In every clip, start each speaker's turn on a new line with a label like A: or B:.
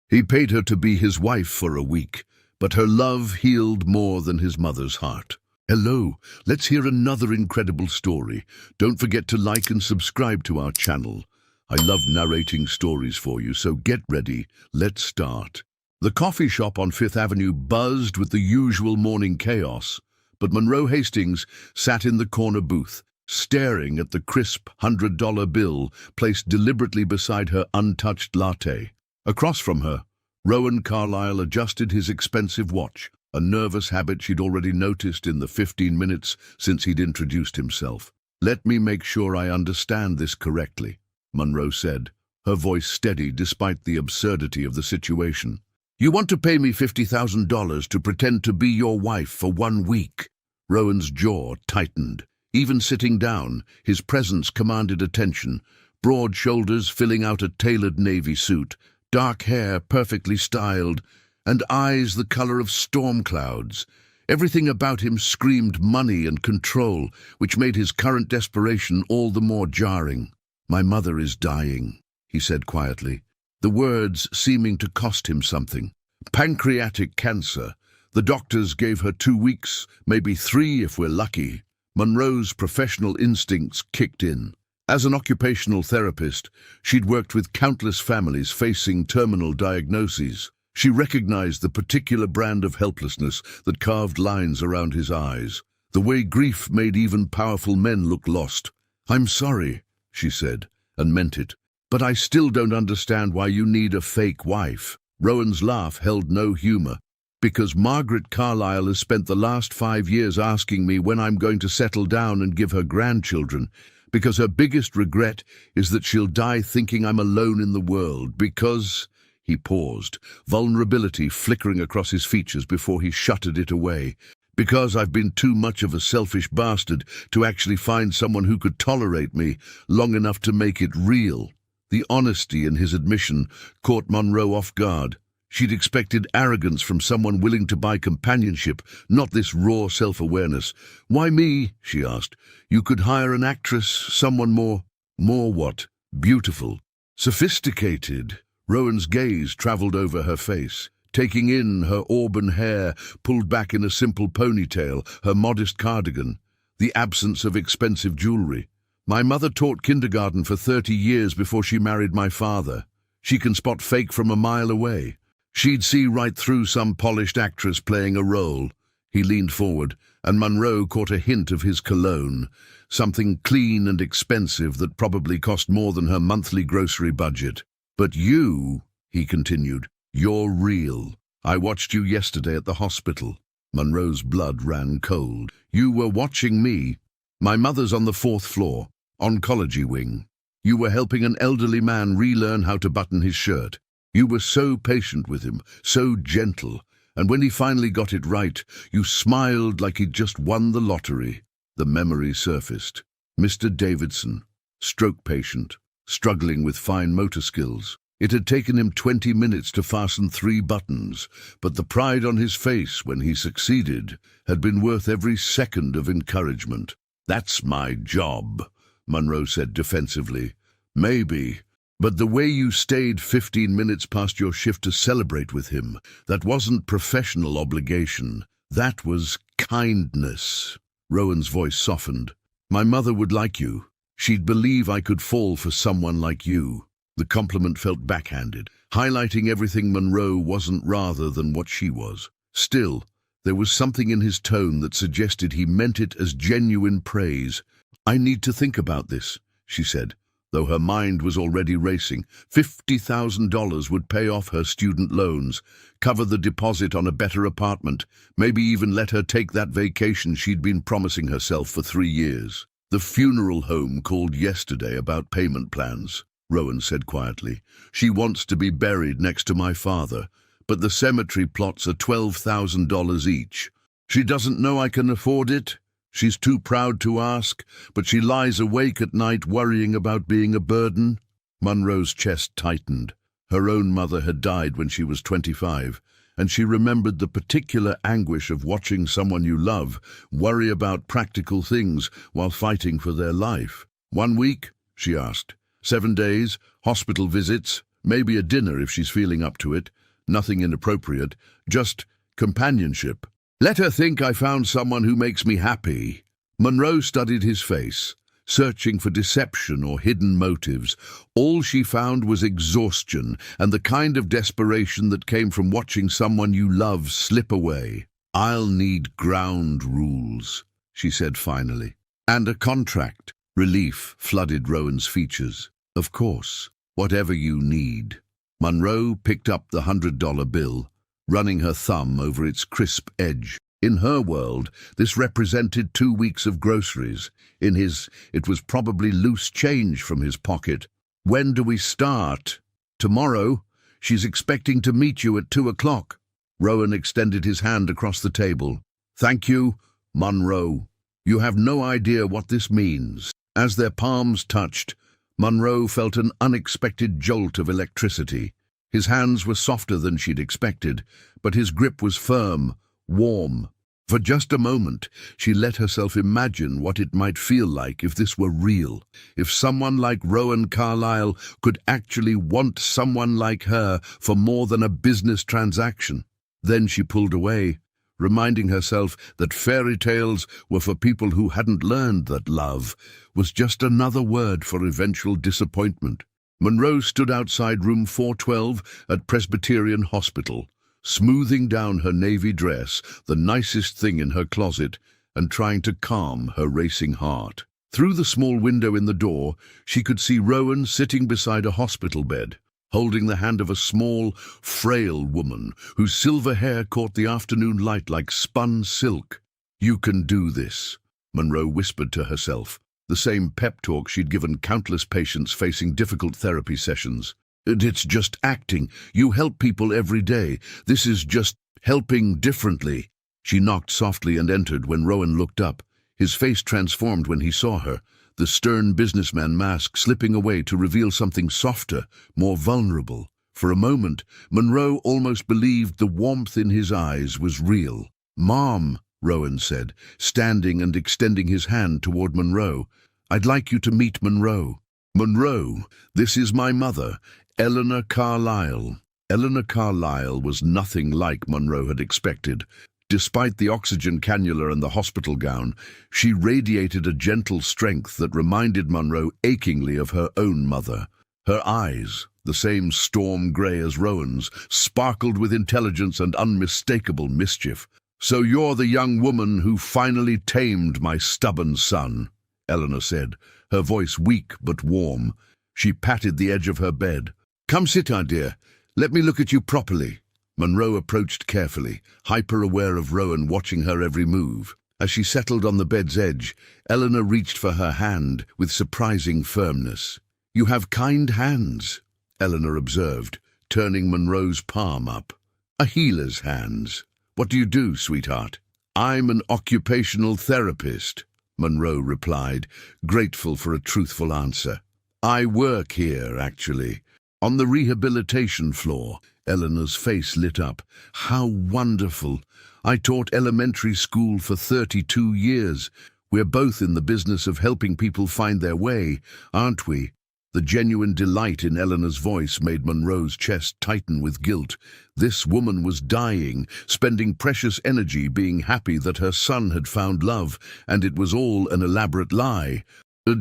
A: He paid her to be his wife for a week, but her love healed more than his mother's heart. Hello, let's hear another incredible story. Don't forget to like and subscribe to our channel. I love narrating stories for you, so get ready. Let's start. The coffee shop on Fifth Avenue buzzed with the usual morning chaos, but Monroe Hastings sat in the corner booth, staring at the crisp $100 bill placed deliberately beside her untouched latte. Across from her, Rowan Carlyle adjusted his expensive watch, a nervous habit she'd already noticed in the 15 minutes since he'd introduced himself. "Let me make sure I understand this correctly," Monroe said, her voice steady despite the absurdity of the situation. "You want to pay me $50,000 to pretend to be your wife for 1 week?" Rowan's jaw tightened. Even sitting down, his presence commanded attention, broad shoulders filling out a tailored navy suit, dark hair perfectly styled, and eyes the color of storm clouds. Everything about him screamed money and control, which made his current desperation all the more jarring. "My mother is dying," he said quietly, the words seeming to cost him something. "Pancreatic cancer. The doctors gave her 2 weeks, maybe 3 if we're lucky." Monroe's professional instincts kicked in. As an occupational therapist, she'd worked with countless families facing terminal diagnoses. She recognized the particular brand of helplessness that carved lines around his eyes, the way grief made even powerful men look lost. "I'm sorry," she said, and meant it, "but I still don't understand why you need a fake wife." Rowan's laugh held no humor. "Because Margaret Carlyle has spent the last 5 years asking me when I'm going to settle down and give her grandchildren. Because her biggest regret is that she'll die thinking I'm alone in the world. Because—" He paused, vulnerability flickering across his features before he shuttered it away. "Because I've been too much of a selfish bastard to actually find someone who could tolerate me long enough to make it real." The honesty in his admission caught Monroe off guard. She'd expected arrogance from someone willing to buy companionship, not this raw self-awareness. "Why me?" she asked. "You could hire an actress, someone more—" "More what? Beautiful? Sophisticated?" Rowan's gaze traveled over her face, taking in her auburn hair pulled back in a simple ponytail, her modest cardigan, the absence of expensive jewelry. "My mother taught kindergarten for 30 years before she married my father. She can spot fake from a mile away. She'd see right through some polished actress playing a role." He leaned forward, and Monroe caught a hint of his cologne, something clean and expensive that probably cost more than her monthly grocery budget. "But you," he continued, "you're real. I watched you yesterday at the hospital." Monroe's blood ran cold. "You were watching me. My mother's on the 4th floor, oncology wing. You were helping an elderly man relearn how to button his shirt. You were so patient with him, so gentle, and when he finally got it right, you smiled like he'd just won the lottery." The memory surfaced. Mr. Davidson, stroke patient, struggling with fine motor skills. It had taken him 20 minutes to fasten 3 buttons, but the pride on his face when he succeeded had been worth every second of encouragement. "That's my job," Monroe said defensively. "Maybe. But the way you stayed 15 minutes past your shift to celebrate with him, that wasn't professional obligation. That was kindness." Rowan's voice softened. "My mother would like you. She'd believe I could fall for someone like you." The compliment felt backhanded, highlighting everything Monroe wasn't rather than what she was. Still, there was something in his tone that suggested he meant it as genuine praise. "I need to think about this," she said, though her mind was already racing. $50,000 would pay off her student loans, cover the deposit on a better apartment, maybe even let her take that vacation she'd been promising herself for 3 years. "The funeral home called yesterday about payment plans," Rowan said quietly. "She wants to be buried next to my father, but the cemetery plots are $12,000 each. She doesn't know I can afford it. She's too proud to ask, but she lies awake at night worrying about being a burden." Monroe's chest tightened. Her own mother had died when she was 25, and she remembered the particular anguish of watching someone you love worry about practical things while fighting for their life. "1 week?" she asked. 7 days, hospital visits, maybe a dinner if she's feeling up to it. Nothing inappropriate, just companionship. Let her think I found someone who makes me happy. Monroe studied his face, searching for deception or hidden motives. All she found was exhaustion and the kind of desperation that came from watching someone you love slip away. I'll need ground rules, she said finally. And a contract. Relief flooded Rowan's features. Of course, whatever you need. Monroe picked up the $100 bill, running her thumb over its crisp edge. In her world, this represented 2 weeks of groceries. In his, it was probably loose change from his pocket. When do we start? Tomorrow. She's expecting to meet you at 2 o'clock. Rowan extended his hand across the table. Thank you, Monroe. You have no idea what this means. As their palms touched, Monroe felt an unexpected jolt of electricity. His hands were softer than she'd expected, but his grip was firm, warm. For just a moment, she let herself imagine what it might feel like if this were real, if someone like Rowan Carlyle could actually want someone like her for more than a business transaction. Then she pulled away, reminding herself that fairy tales were for people who hadn't learned that love was just another word for eventual disappointment. Monroe stood outside room 412 at Presbyterian Hospital, smoothing down her navy dress, the nicest thing in her closet, and trying to calm her racing heart. Through the small window in the door, she could see Rowan sitting beside a hospital bed, holding the hand of a small, frail woman whose silver hair caught the afternoon light like spun silk. You can do this, Monroe whispered to herself, the same pep talk she'd given countless patients facing difficult therapy sessions. It's just acting. You help people every day. This is just helping differently. She knocked softly and entered when Rowan looked up. His face transformed when he saw her, the stern businessman mask slipping away to reveal something softer, more vulnerable. For a moment, Monroe almost believed the warmth in his eyes was real. "Mom," Rowan said, standing and extending his hand toward Monroe. "I'd like you to meet Monroe." "Monroe, this is my mother, Eleanor Carlyle." Eleanor Carlyle was nothing like Monroe had expected. Despite the oxygen cannula and the hospital gown, she radiated a gentle strength that reminded Monroe achingly of her own mother. Her eyes, the same storm grey as Rowan's, sparkled with intelligence and unmistakable mischief. "So you're the young woman who finally tamed my stubborn son," Eleanor said, her voice weak but warm. She patted the edge of her bed. "Come sit, our dear. Let me look at you properly." Monroe approached carefully, hyper-aware of Rowan watching her every move. As she settled on the bed's edge, Eleanor reached for her hand with surprising firmness. "You have kind hands," Eleanor observed, turning Monroe's palm up. "A healer's hands. What do you do, sweetheart?" "I'm an occupational therapist," Monroe replied, grateful for a truthful answer. "I work here, actually, on the rehabilitation floor." Eleanor's face lit up. "How wonderful! I taught elementary school for 32 years. We're both in the business of helping people find their way, aren't we?" The genuine delight in Eleanor's voice made Monroe's chest tighten with guilt. This woman was dying, spending precious energy being happy that her son had found love, and it was all an elaborate lie.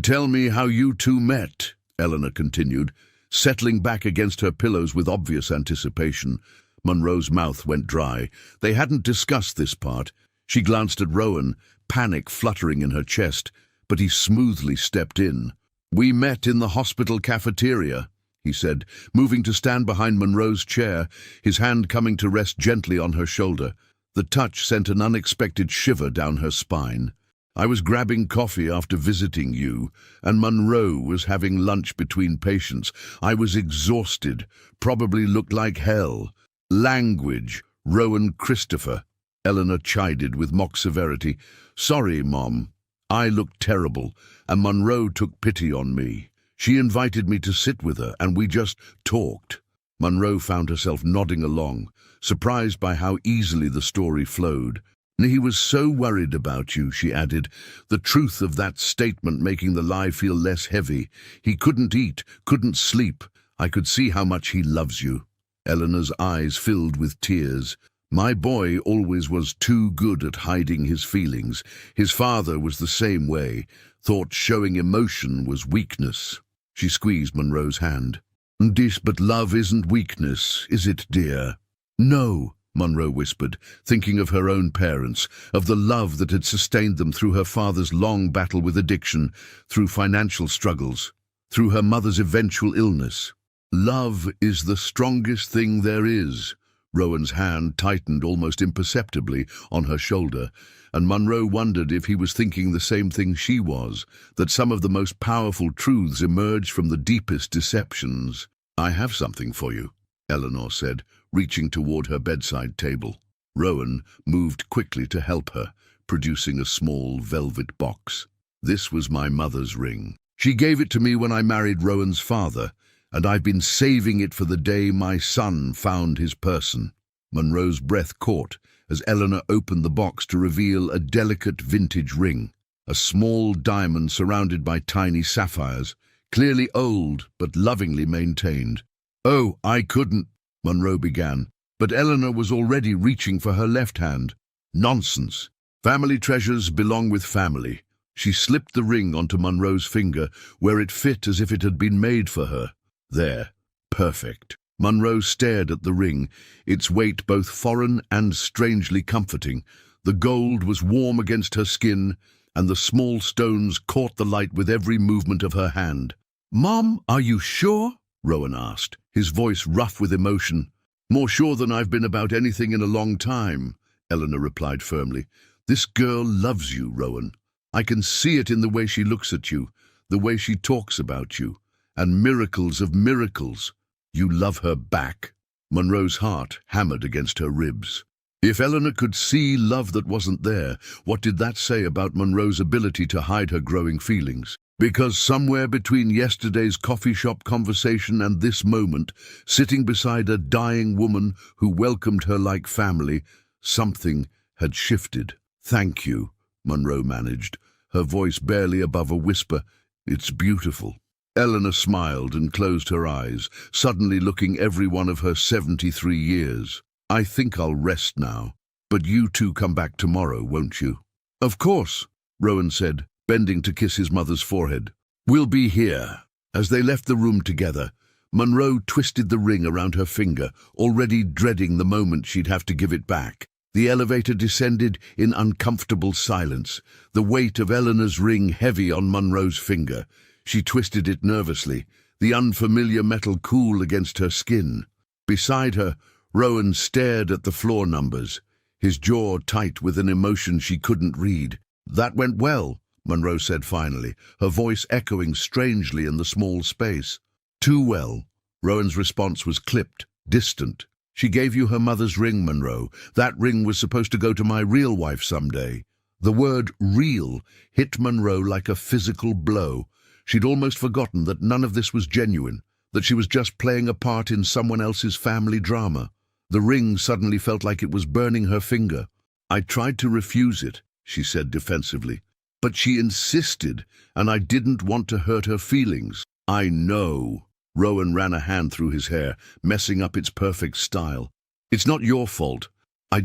A: "Tell me how you two met," Eleanor continued, settling back against her pillows with obvious anticipation. Monroe's mouth went dry. They hadn't discussed this part. She glanced at Rowan, panic fluttering in her chest, but he smoothly stepped in. "We met in the hospital cafeteria," he said, moving to stand behind Monroe's chair, his hand coming to rest gently on her shoulder. The touch sent an unexpected shiver down her spine. "I was grabbing coffee after visiting you, and Monroe was having lunch between patients. I was exhausted, probably looked like hell." "Language, Rowan Christopher," Eleanor chided with mock severity. "Sorry, Mom. I looked terrible, and Monroe took pity on me. She invited me to sit with her, and we just talked." Monroe found herself nodding along, surprised by how easily the story flowed. "He was so worried about you," she added, the truth of that statement making the lie feel less heavy. "He couldn't eat, couldn't sleep. I could see how much he loves you." Eleanor's eyes filled with tears. My boy always was too good at hiding his feelings. His father was the same way, thought showing emotion was weakness. She squeezed Monroe's hand. But love isn't weakness, is it, dear? No, Monroe whispered, thinking of her own parents, of the love that had sustained them through her father's long battle with addiction, through financial struggles, through her mother's eventual illness. Love is the strongest thing there is. Rowan's hand tightened almost imperceptibly on her shoulder, and Monroe wondered if he was thinking the same thing she was, that some of the most powerful truths emerge from the deepest deceptions. I have something for you, Eleanor said, reaching toward her bedside table. Rowan moved quickly to help her, producing a small velvet box. This was my mother's ring. She gave it to me when I married Rowan's father, and I've been saving it for the day my son found his person. Monroe's breath caught as Eleanor opened the box to reveal a delicate vintage ring, a small diamond surrounded by tiny sapphires, clearly old but lovingly maintained. Oh, I couldn't, Monroe began, but Eleanor was already reaching for her left hand. Nonsense. Family treasures belong with family. She slipped the ring onto Monroe's finger, where it fit as if it had been made for her. There. Perfect. Monroe stared at the ring, its weight both foreign and strangely comforting. The gold was warm against her skin, and the small stones caught the light with every movement of her hand. Mom, are you sure? Rowan asked, his voice rough with emotion. More sure than I've been about anything in a long time, Eleanor replied firmly. This girl loves you, Rowan. I can see it in the way she looks at you, the way she talks about you. And miracles of miracles. You love her back. Monroe's heart hammered against her ribs. If Eleanor could see love that wasn't there, what did that say about Monroe's ability to hide her growing feelings? Because somewhere between yesterday's coffee shop conversation and this moment, sitting beside a dying woman who welcomed her like family, something had shifted. Thank you, Monroe managed, her voice barely above a whisper. It's beautiful. Eleanor smiled and closed her eyes, suddenly looking every one of her 73 years. I think I'll rest now, but you two come back tomorrow, won't you? Of course, Rowan said, bending to kiss his mother's forehead. We'll be here. As they left the room together, Monroe twisted the ring around her finger, already dreading the moment she'd have to give it back. The elevator descended in uncomfortable silence, the weight of Eleanor's ring heavy on Monroe's finger. She twisted it nervously, the unfamiliar metal cool against her skin. Beside her, Rowan stared at the floor numbers, his jaw tight with an emotion she couldn't read. That went well, Monroe said finally, her voice echoing strangely in the small space. Too well. Rowan's response was clipped, distant. She gave you her mother's ring, Monroe. That ring was supposed to go to my real wife someday. The word real hit Monroe like a physical blow. She'd almost forgotten that none of this was genuine, that she was just playing a part in someone else's family drama. The ring suddenly felt like it was burning her finger. I tried to refuse it, she said defensively. But she insisted, and I didn't want to hurt her feelings. I know. Rowan ran a hand through his hair, messing up its perfect style. It's not your fault. I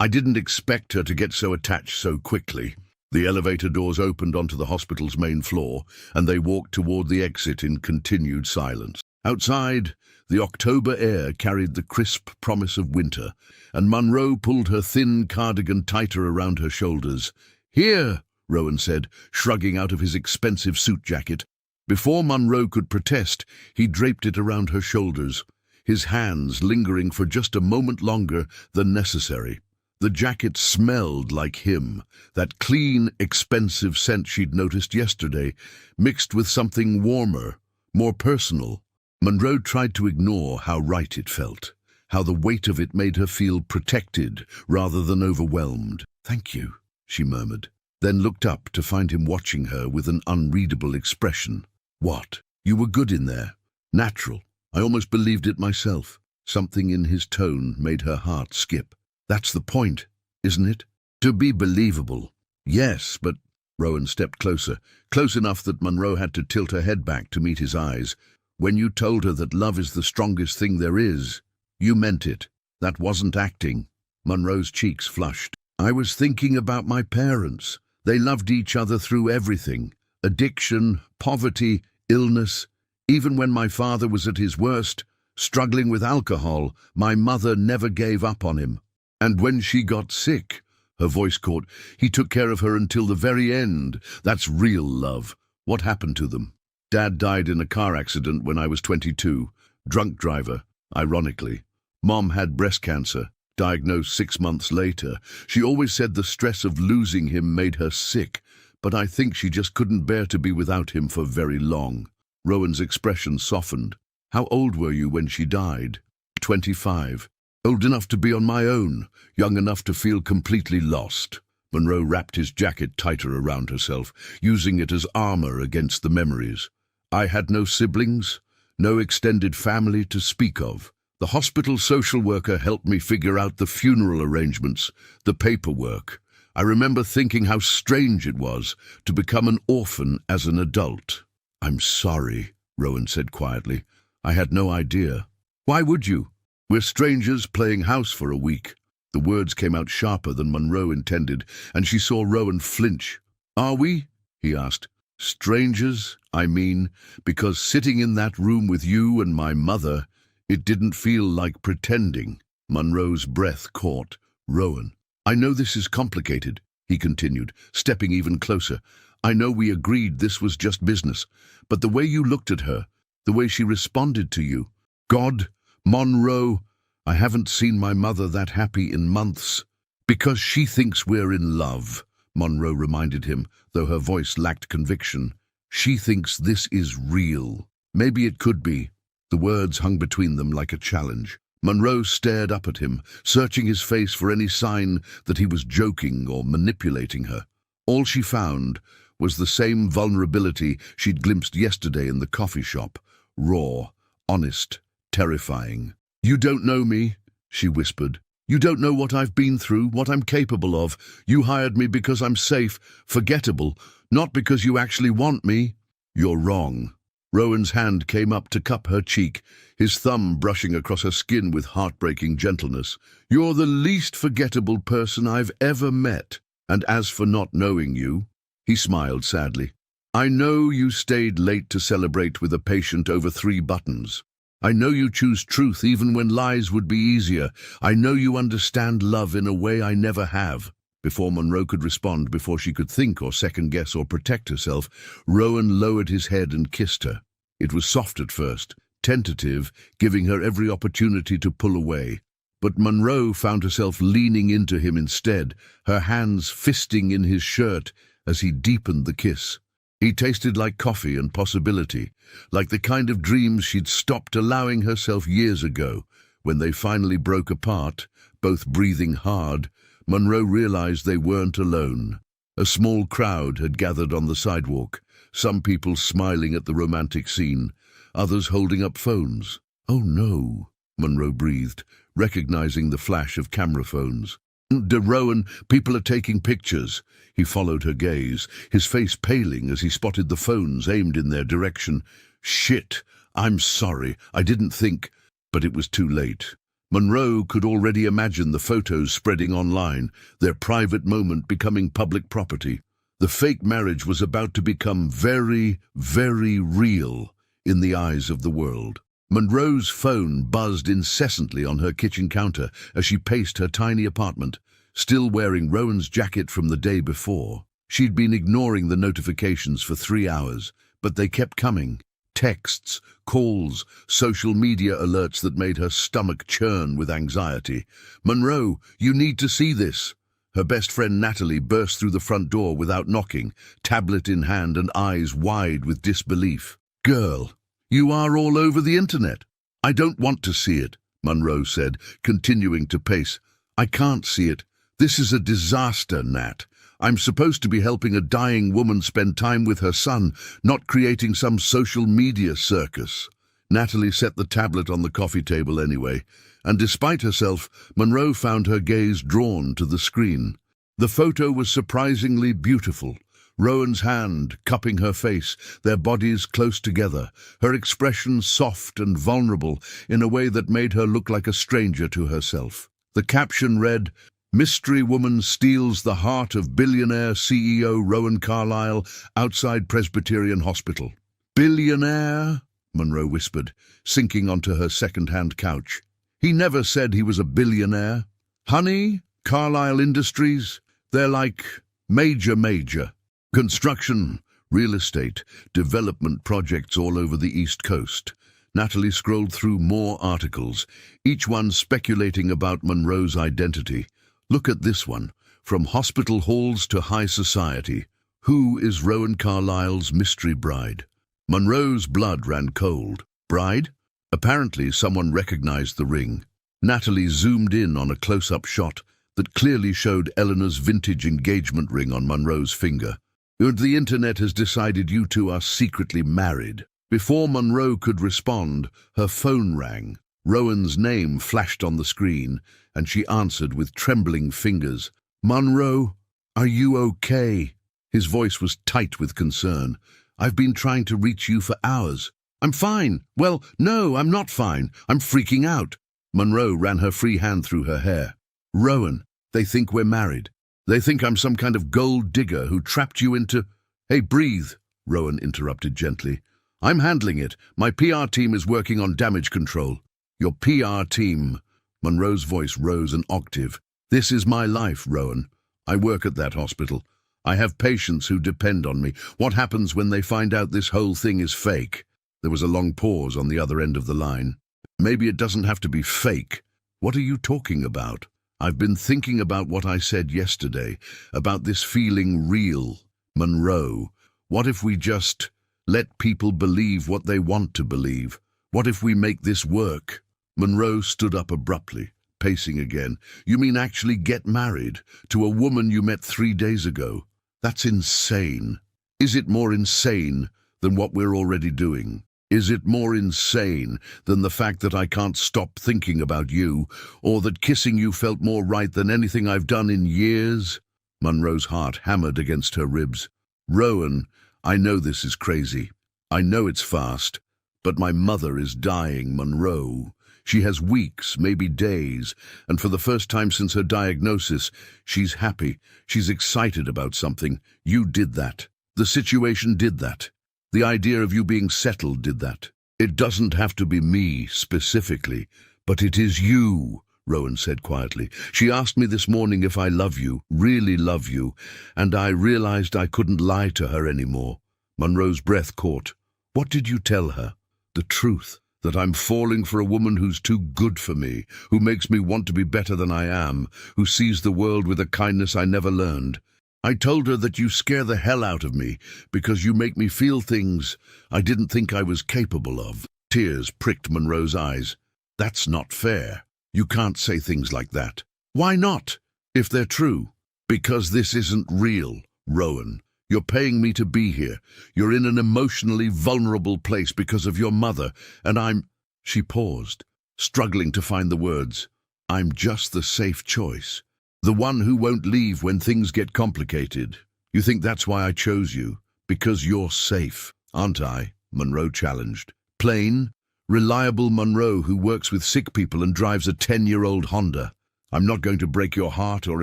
A: didn't expect her to get so attached so quickly. The elevator doors opened onto the hospital's main floor, and they walked toward the exit in continued silence. Outside, the October air carried the crisp promise of winter, and Monroe pulled her thin cardigan tighter around her shoulders. Here, Rowan said, shrugging out of his expensive suit jacket. Before Monroe could protest, he draped it around her shoulders, his hands lingering for just a moment longer than necessary. The jacket smelled like him, that clean, expensive scent she'd noticed yesterday, mixed with something warmer, more personal. Monroe tried to ignore how right it felt, how the weight of it made her feel protected rather than overwhelmed. Thank you, she murmured, then looked up to find him watching her with an unreadable expression. What? You were good in there. Natural. I almost believed it myself. Something in his tone made her heart skip. That's the point, isn't it? To be believable. Yes, but... Rowan stepped closer, close enough that Monroe had to tilt her head back to meet his eyes. When you told her that love is the strongest thing there is, You meant it. That wasn't acting. Monroe's cheeks flushed. I was thinking about my parents. They loved each other through everything. Addiction, poverty, illness. Even when my father was at his worst, struggling with alcohol, my mother never gave up on him. And when she got sick, her voice caught, he took care of her until the very end. That's real love. What happened to them? Dad died in a car accident when I was 22. Drunk driver, ironically. Mom had breast cancer, diagnosed 6 months later. She always said the stress of losing him made her sick, but I think she just couldn't bear to be without him for very long. Rowan's expression softened. How old were you when she died? 25. Old enough to be on my own, young enough to feel completely lost. Monroe wrapped his jacket tighter around herself, using it as armor against the memories. I had no siblings, no extended family to speak of. The hospital social worker helped me figure out the funeral arrangements, the paperwork. I remember thinking how strange it was to become an orphan as an adult. I'm sorry, Rowan said quietly. I had no idea. Why would you? We're strangers playing house for a week. The words came out sharper than Monroe intended, and she saw Rowan flinch. Are we? He asked. Strangers, I mean, because sitting in that room with you and my mother, it didn't feel like pretending. Monroe's breath caught. Rowan, I know this is complicated, he continued, stepping even closer. I know we agreed this was just business, but the way you looked at her, the way she responded to you. God, Monroe, I haven't seen my mother that happy in months. Because she thinks we're in love, Monroe reminded him, though her voice lacked conviction. She thinks this is real. Maybe it could be. The words hung between them like a challenge. Monroe stared up at him, searching his face for any sign that he was joking or manipulating her. All she found was the same vulnerability she'd glimpsed yesterday in the coffee shop. Raw, honest, terrifying. You don't know me, she whispered. You don't know what I've been through, what I'm capable of. You hired me because I'm safe, forgettable, not because you actually want me. You're wrong. Rowan's hand came up to cup her cheek, his thumb brushing across her skin with heartbreaking gentleness. You're the least forgettable person I've ever met. And as for not knowing you, he smiled sadly. I know you stayed late to celebrate with a patient over 3 buttons. I know you choose truth even when lies would be easier. I know you understand love in a way I never have. Before Monroe could respond, before she could think or second-guess or protect herself, Rowan lowered his head and kissed her. It was soft at first, tentative, giving her every opportunity to pull away. But Monroe found herself leaning into him instead, her hands fisting in his shirt as he deepened the kiss. He tasted like coffee and possibility, like the kind of dreams she'd stopped allowing herself years ago. When they finally broke apart, both breathing hard, Monroe realized they weren't alone. A small crowd had gathered on the sidewalk, some people smiling at the romantic scene, others holding up phones. Oh no, Monroe breathed, recognizing the flash of camera phones. Rowan, people are taking pictures. He followed her gaze, his face paling as he spotted the phones aimed in their direction. Shit, I'm sorry, I didn't think. But it was too late. Monroe could already imagine the photos spreading online, their private moment becoming public property. The fake marriage was about to become very, very real in the eyes of the world. Monroe's phone buzzed incessantly on her kitchen counter as she paced her tiny apartment, still wearing Rowan's jacket from the day before. She'd been ignoring the notifications for 3 hours, but they kept coming. Texts, calls, social media alerts that made her stomach churn with anxiety. Monroe, you need to see this. Her best friend Natalie burst through the front door without knocking, tablet in hand and eyes wide with disbelief. Girl, you are all over the internet. I don't want to see it, Monroe said, continuing to pace. I can't see it. This is a disaster, Nat. I'm supposed to be helping a dying woman spend time with her son, not creating some social media circus. Natalie set the tablet on the coffee table anyway, and despite herself, Monroe found her gaze drawn to the screen. The photo was surprisingly beautiful. Rowan's hand cupping her face, their bodies close together, her expression soft and vulnerable in a way that made her look like a stranger to herself. The caption read, "Mystery woman steals the heart of billionaire CEO Rowan Carlyle outside Presbyterian Hospital." "Billionaire?" Monroe whispered, sinking onto her second-hand couch. "He never said he was a billionaire. Honey, Carlyle Industries, they're like major. Construction, real estate, development projects all over the East Coast." Natalie scrolled through more articles, each one speculating about Monroe's identity. Look at this one. From hospital halls to high society. Who is Rowan Carlyle's mystery bride? Monroe's blood ran cold. Bride? Apparently someone recognized the ring. Natalie zoomed in on a close-up shot that clearly showed Eleanor's vintage engagement ring on Monroe's finger. "And the internet has decided you two are secretly married." Before Monroe could respond, her phone rang. Rowan's name flashed on the screen, and she answered with trembling fingers. "Monroe, are you okay?" His voice was tight with concern. "I've been trying to reach you for hours." "I'm fine." "Well, no, I'm not fine. I'm freaking out." Monroe ran her free hand through her hair. "Rowan, they think we're married. They think I'm some kind of gold digger who trapped you into—" "Hey, breathe," Rowan interrupted gently. "I'm handling it. My PR team is working on damage control." "Your PR team?" Monroe's voice rose an octave. "This is my life, Rowan. I work at that hospital. I have patients who depend on me. What happens when they find out this whole thing is fake?" There was a long pause on the other end of the line. "Maybe it doesn't have to be fake. What are you talking about?" "I've been thinking about what I said yesterday, about this feeling real. Monroe, what if we just let people believe what they want to believe? What if we make this work?" Monroe stood up abruptly, pacing again. "You mean actually get married to a woman you met 3 days ago? That's insane. Is it more insane than what we're already doing? Is it more insane than the fact that I can't stop thinking about you, or that kissing you felt more right than anything I've done in years?" Monroe's heart hammered against her ribs. "Rowan, I know this is crazy. I know it's fast. But my mother is dying, Monroe. She has weeks, maybe days, and for the first time since her diagnosis, she's happy. She's excited about something. You did that. The situation did that. The idea of you being settled did that. It doesn't have to be me, specifically, but it is you," Rowan said quietly. "She asked me this morning if I love you, really love you, and I realized I couldn't lie to her anymore." Monroe's breath caught. "What did you tell her?" "The truth. That I'm falling for a woman who's too good for me, who makes me want to be better than I am, who sees the world with a kindness I never learned. I told her that you scare the hell out of me because you make me feel things I didn't think I was capable of." Tears pricked Monroe's eyes. "That's not fair. You can't say things like that." "Why not, if they're true?" "Because this isn't real, Rowan. You're paying me to be here. You're in an emotionally vulnerable place because of your mother, and I'm—" She paused, struggling to find the words. "I'm just the safe choice. The one who won't leave when things get complicated. You think that's why I chose you? Because you're safe, aren't I?" Monroe challenged. "Plain, reliable Monroe who works with sick people and drives a 10-year-old Honda. I'm not going to break your heart or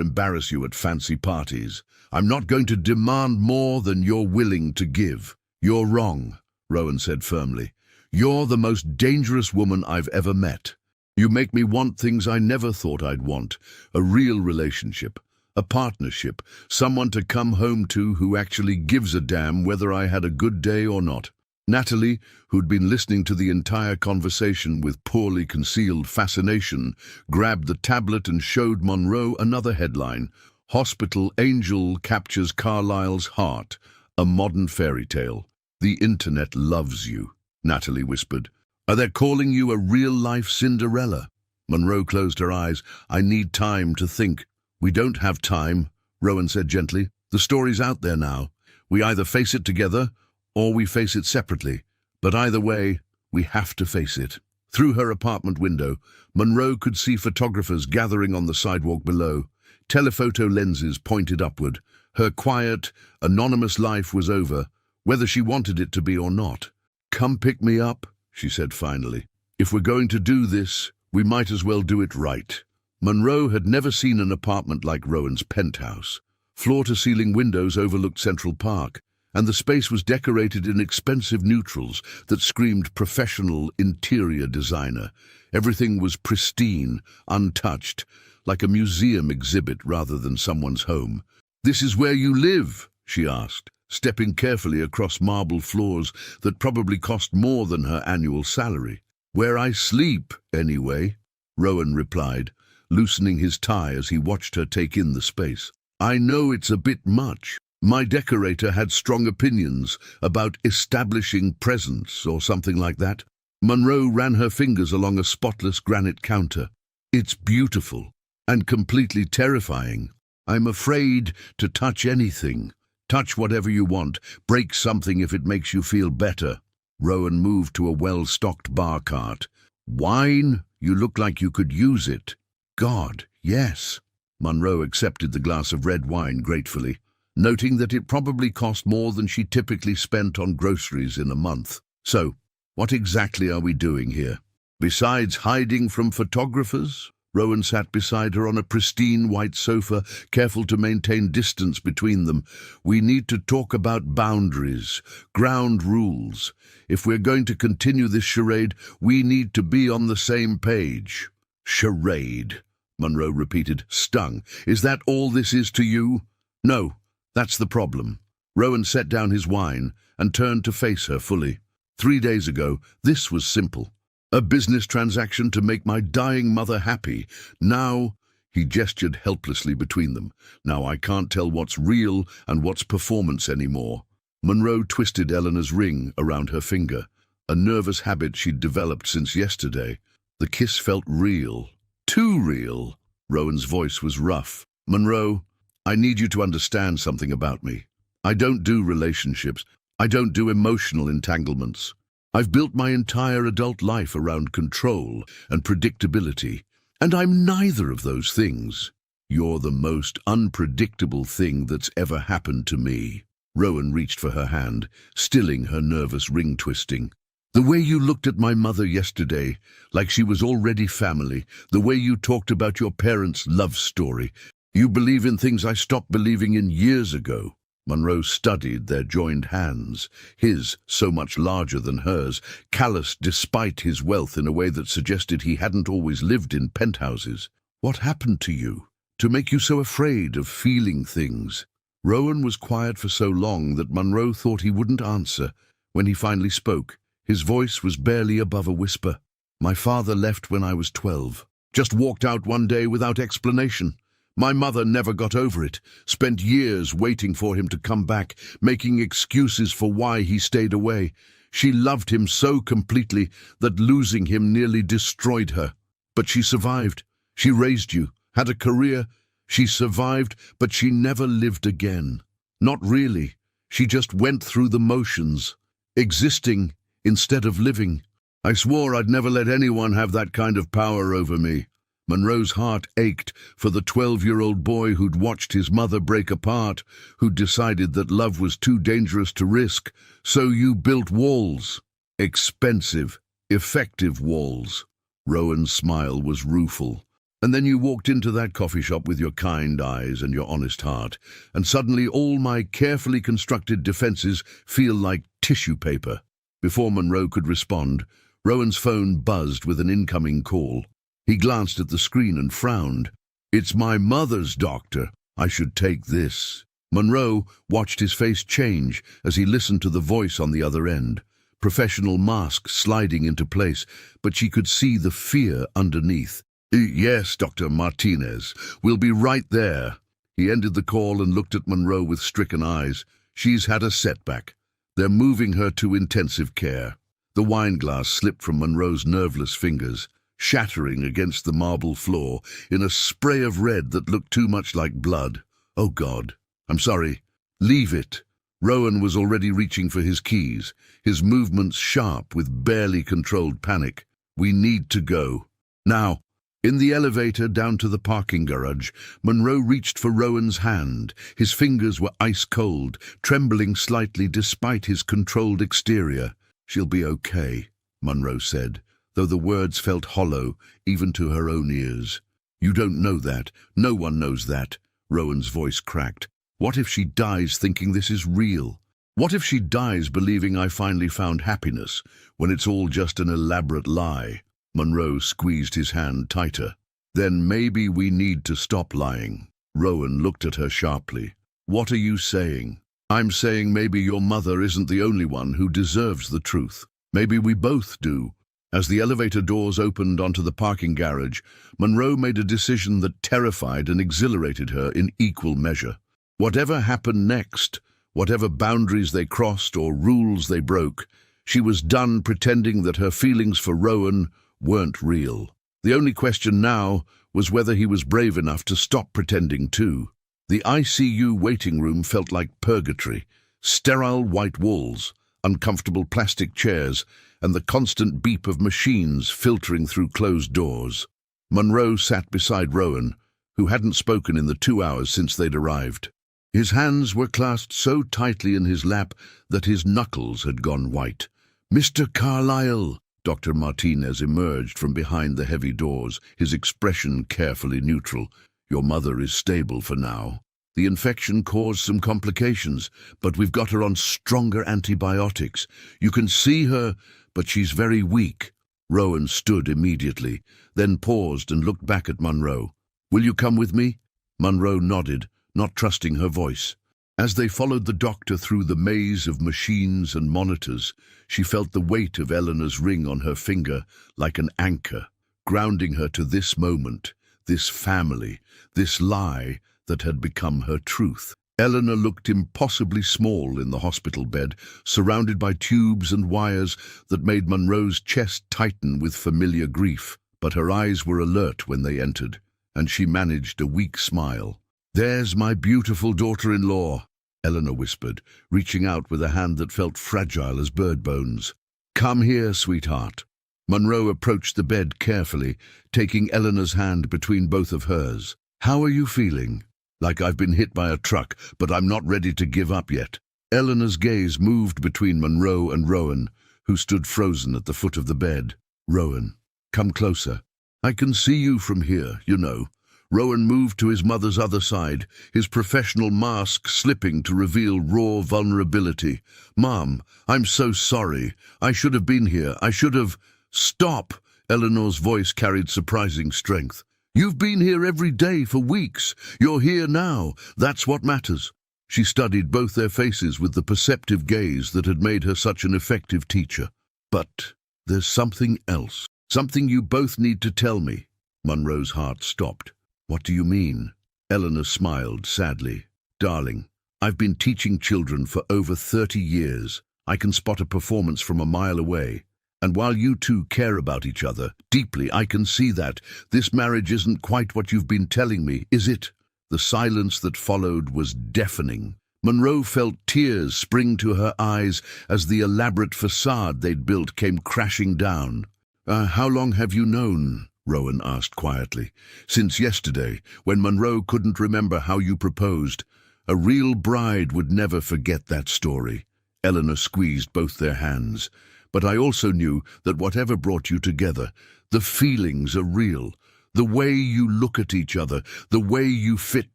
A: embarrass you at fancy parties. I'm not going to demand more than you're willing to give." "You're wrong," Rowan said firmly. "You're the most dangerous woman I've ever met. You make me want things I never thought I'd want. A real relationship, a partnership, someone to come home to who actually gives a damn whether I had a good day or not." Natalie, who'd been listening to the entire conversation with poorly concealed fascination, grabbed the tablet and showed Monroe another headline. "Hospital Angel Captures Carlyle's Heart, a Modern Fairy Tale. The Internet Loves You," Natalie whispered. "Are they calling you a real-life Cinderella?" Monroe closed her eyes. "I need time to think." "We don't have time," Rowan said gently. "The story's out there now. We either face it together or we face it separately. But either way, we have to face it." Through her apartment window, Monroe could see photographers gathering on the sidewalk below, telephoto lenses pointed upward. Her quiet, anonymous life was over, whether she wanted it to be or not. "Come pick me up," she said finally. "If we're going to do this, we might as well do it right." Monroe had never seen an apartment like Rowan's penthouse. Floor-to-ceiling windows overlooked Central Park, and the space was decorated in expensive neutrals that screamed professional interior designer. Everything was pristine, untouched, like a museum exhibit rather than someone's home. "This is where you live?" she asked, stepping carefully across marble floors that probably cost more than her annual salary. "Where I sleep, anyway," Rowan replied, loosening his tie as he watched her take in the space. "I know it's a bit much. My decorator had strong opinions about establishing presence or something like that." Monroe ran her fingers along a spotless granite counter. "It's beautiful and completely terrifying. I'm afraid to touch anything. Touch whatever you want. Break something if it makes you feel better." Rowan moved to a well-stocked bar cart. "Wine? You look like you could use it." "God, yes." Monroe accepted the glass of red wine gratefully, noting that it probably cost more than she typically spent on groceries in a month. "So, what exactly are we doing here? Besides hiding from photographers?" Rowan sat beside her on a pristine white sofa, careful to maintain distance between them. "We need to talk about boundaries, ground rules. If we're going to continue this charade, we need to be on the same page." "Charade," Monroe repeated, stung. "Is that all this is to you?" "No, that's the problem." Rowan set down his wine and turned to face her fully. 3 days ago, this was simple. A business transaction to make my dying mother happy. Now, he gestured helplessly between them. Now I can't tell what's real and what's performance anymore. Monroe twisted Eleanor's ring around her finger, a nervous habit she'd developed since yesterday. The kiss felt real. Too real. Rowan's voice was rough. "Monroe, I need you to understand something about me. I don't do relationships. I don't do emotional entanglements. I've built my entire adult life around control and predictability, and I'm neither of those things. You're the most unpredictable thing that's ever happened to me." Rowan reached for her hand, stilling her nervous ring twisting. "The way you looked at my mother yesterday, like she was already family, the way you talked about your parents' love story. You believe in things I stopped believing in years ago." Monroe studied their joined hands, his so much larger than hers, calloused despite his wealth in a way that suggested he hadn't always lived in penthouses. "What happened to you, to make you so afraid of feeling things?" Rowan was quiet for so long that Monroe thought he wouldn't answer. When he finally spoke, his voice was barely above a whisper. "My father left when I was 12. Just walked out one day without explanation. My mother never got over it, spent years waiting for him to come back, making excuses for why he stayed away. She loved him so completely that losing him nearly destroyed her. But she survived. She raised you, had a career. She survived, but she never lived again. Not really. She just went through the motions, existing instead of living. I swore I'd never let anyone have that kind of power over me." Monroe's heart ached for the 12-year-old boy who'd watched his mother break apart, who'd decided that love was too dangerous to risk. "So you built walls. Expensive, effective walls." Rowan's smile was rueful. "And then you walked into that coffee shop with your kind eyes and your honest heart, and suddenly all my carefully constructed defenses feel like tissue paper." Before Monroe could respond, Rowan's phone buzzed with an incoming call. He glanced at the screen and frowned. "It's my mother's doctor. I should take this." Monroe watched his face change as he listened to the voice on the other end. Professional mask sliding into place, but she could see the fear underneath. "Yes, Dr. Martinez. We'll be right there." He ended the call and looked at Monroe with stricken eyes. "She's had a setback. They're moving her to intensive care." The wine glass slipped from Monroe's nerveless fingers, shattering against the marble floor in a spray of red that looked too much like blood. "Oh, God. I'm sorry. Leave it." Rowan was already reaching for his keys, his movements sharp with barely controlled panic. "We need to go. Now." In the elevator down to the parking garage, Monroe reached for Rowan's hand. His fingers were ice cold, trembling slightly despite his controlled exterior. "She'll be okay," Monroe said, though the words felt hollow even to her own ears. "You don't know that. No one knows that." Rowan's voice cracked. "What if she dies thinking this is real? What if she dies believing I finally found happiness, when it's all just an elaborate lie?" Monroe squeezed his hand tighter. "Then maybe we need to stop lying." Rowan looked at her sharply. "What are you saying?" "I'm saying maybe your mother isn't the only one who deserves the truth. Maybe we both do." As the elevator doors opened onto the parking garage, Monroe made a decision that terrified and exhilarated her in equal measure. Whatever happened next, whatever boundaries they crossed or rules they broke, she was done pretending that her feelings for Rowan weren't real. The only question now was whether he was brave enough to stop pretending too. The ICU waiting room felt like purgatory. Sterile white walls, uncomfortable plastic chairs, and the constant beep of machines filtering through closed doors. Monroe sat beside Rowan, who hadn't spoken in the 2 hours since they'd arrived. His hands were clasped so tightly in his lap that his knuckles had gone white. "Mr. Carlyle!" Dr. Martinez emerged from behind the heavy doors, his expression carefully neutral. "Your mother is stable for now. The infection caused some complications, but we've got her on stronger antibiotics. You can see her, but she's very weak." Rowan stood immediately, then paused and looked back at Monroe. "Will you come with me?" Monroe nodded, not trusting her voice. As they followed the doctor through the maze of machines and monitors, she felt the weight of Eleanor's ring on her finger like an anchor, grounding her to this moment, this family, this lie that had become her truth. Eleanor looked impossibly small in the hospital bed, surrounded by tubes and wires that made Monroe's chest tighten with familiar grief. But her eyes were alert when they entered, and she managed a weak smile. "There's my beautiful daughter-in-law," Eleanor whispered, reaching out with a hand that felt fragile as bird bones. "Come here, sweetheart." Monroe approached the bed carefully, taking Eleanor's hand between both of hers. "How are you feeling?" "Like I've been hit by a truck, but I'm not ready to give up yet." Eleanor's gaze moved between Monroe and Rowan, who stood frozen at the foot of the bed. "Rowan, come closer. I can see you from here, you know." Rowan moved to his mother's other side, his professional mask slipping to reveal raw vulnerability. "Mom, I'm so sorry. I should have been here. I should have—" "Stop!" Eleanor's voice carried surprising strength. "You've been here every day for weeks. You're here now. That's what matters." She studied both their faces with the perceptive gaze that had made her such an effective teacher. "But there's something else. Something you both need to tell me." Monroe's heart stopped. "What do you mean?" Eleanor smiled sadly. "Darling, I've been teaching children for over 30 years. I can spot a performance from a mile away. And while you two care about each other deeply, I can see that this marriage isn't quite what you've been telling me, is it?" The silence that followed was deafening. Monroe felt tears spring to her eyes as the elaborate facade they'd built came crashing down. How long have you known?" Rowan asked quietly. "Since yesterday, when Monroe couldn't remember how you proposed. A real bride would never forget that story." Eleanor squeezed both their hands. "But I also knew that whatever brought you together, the feelings are real. The way you look at each other, the way you fit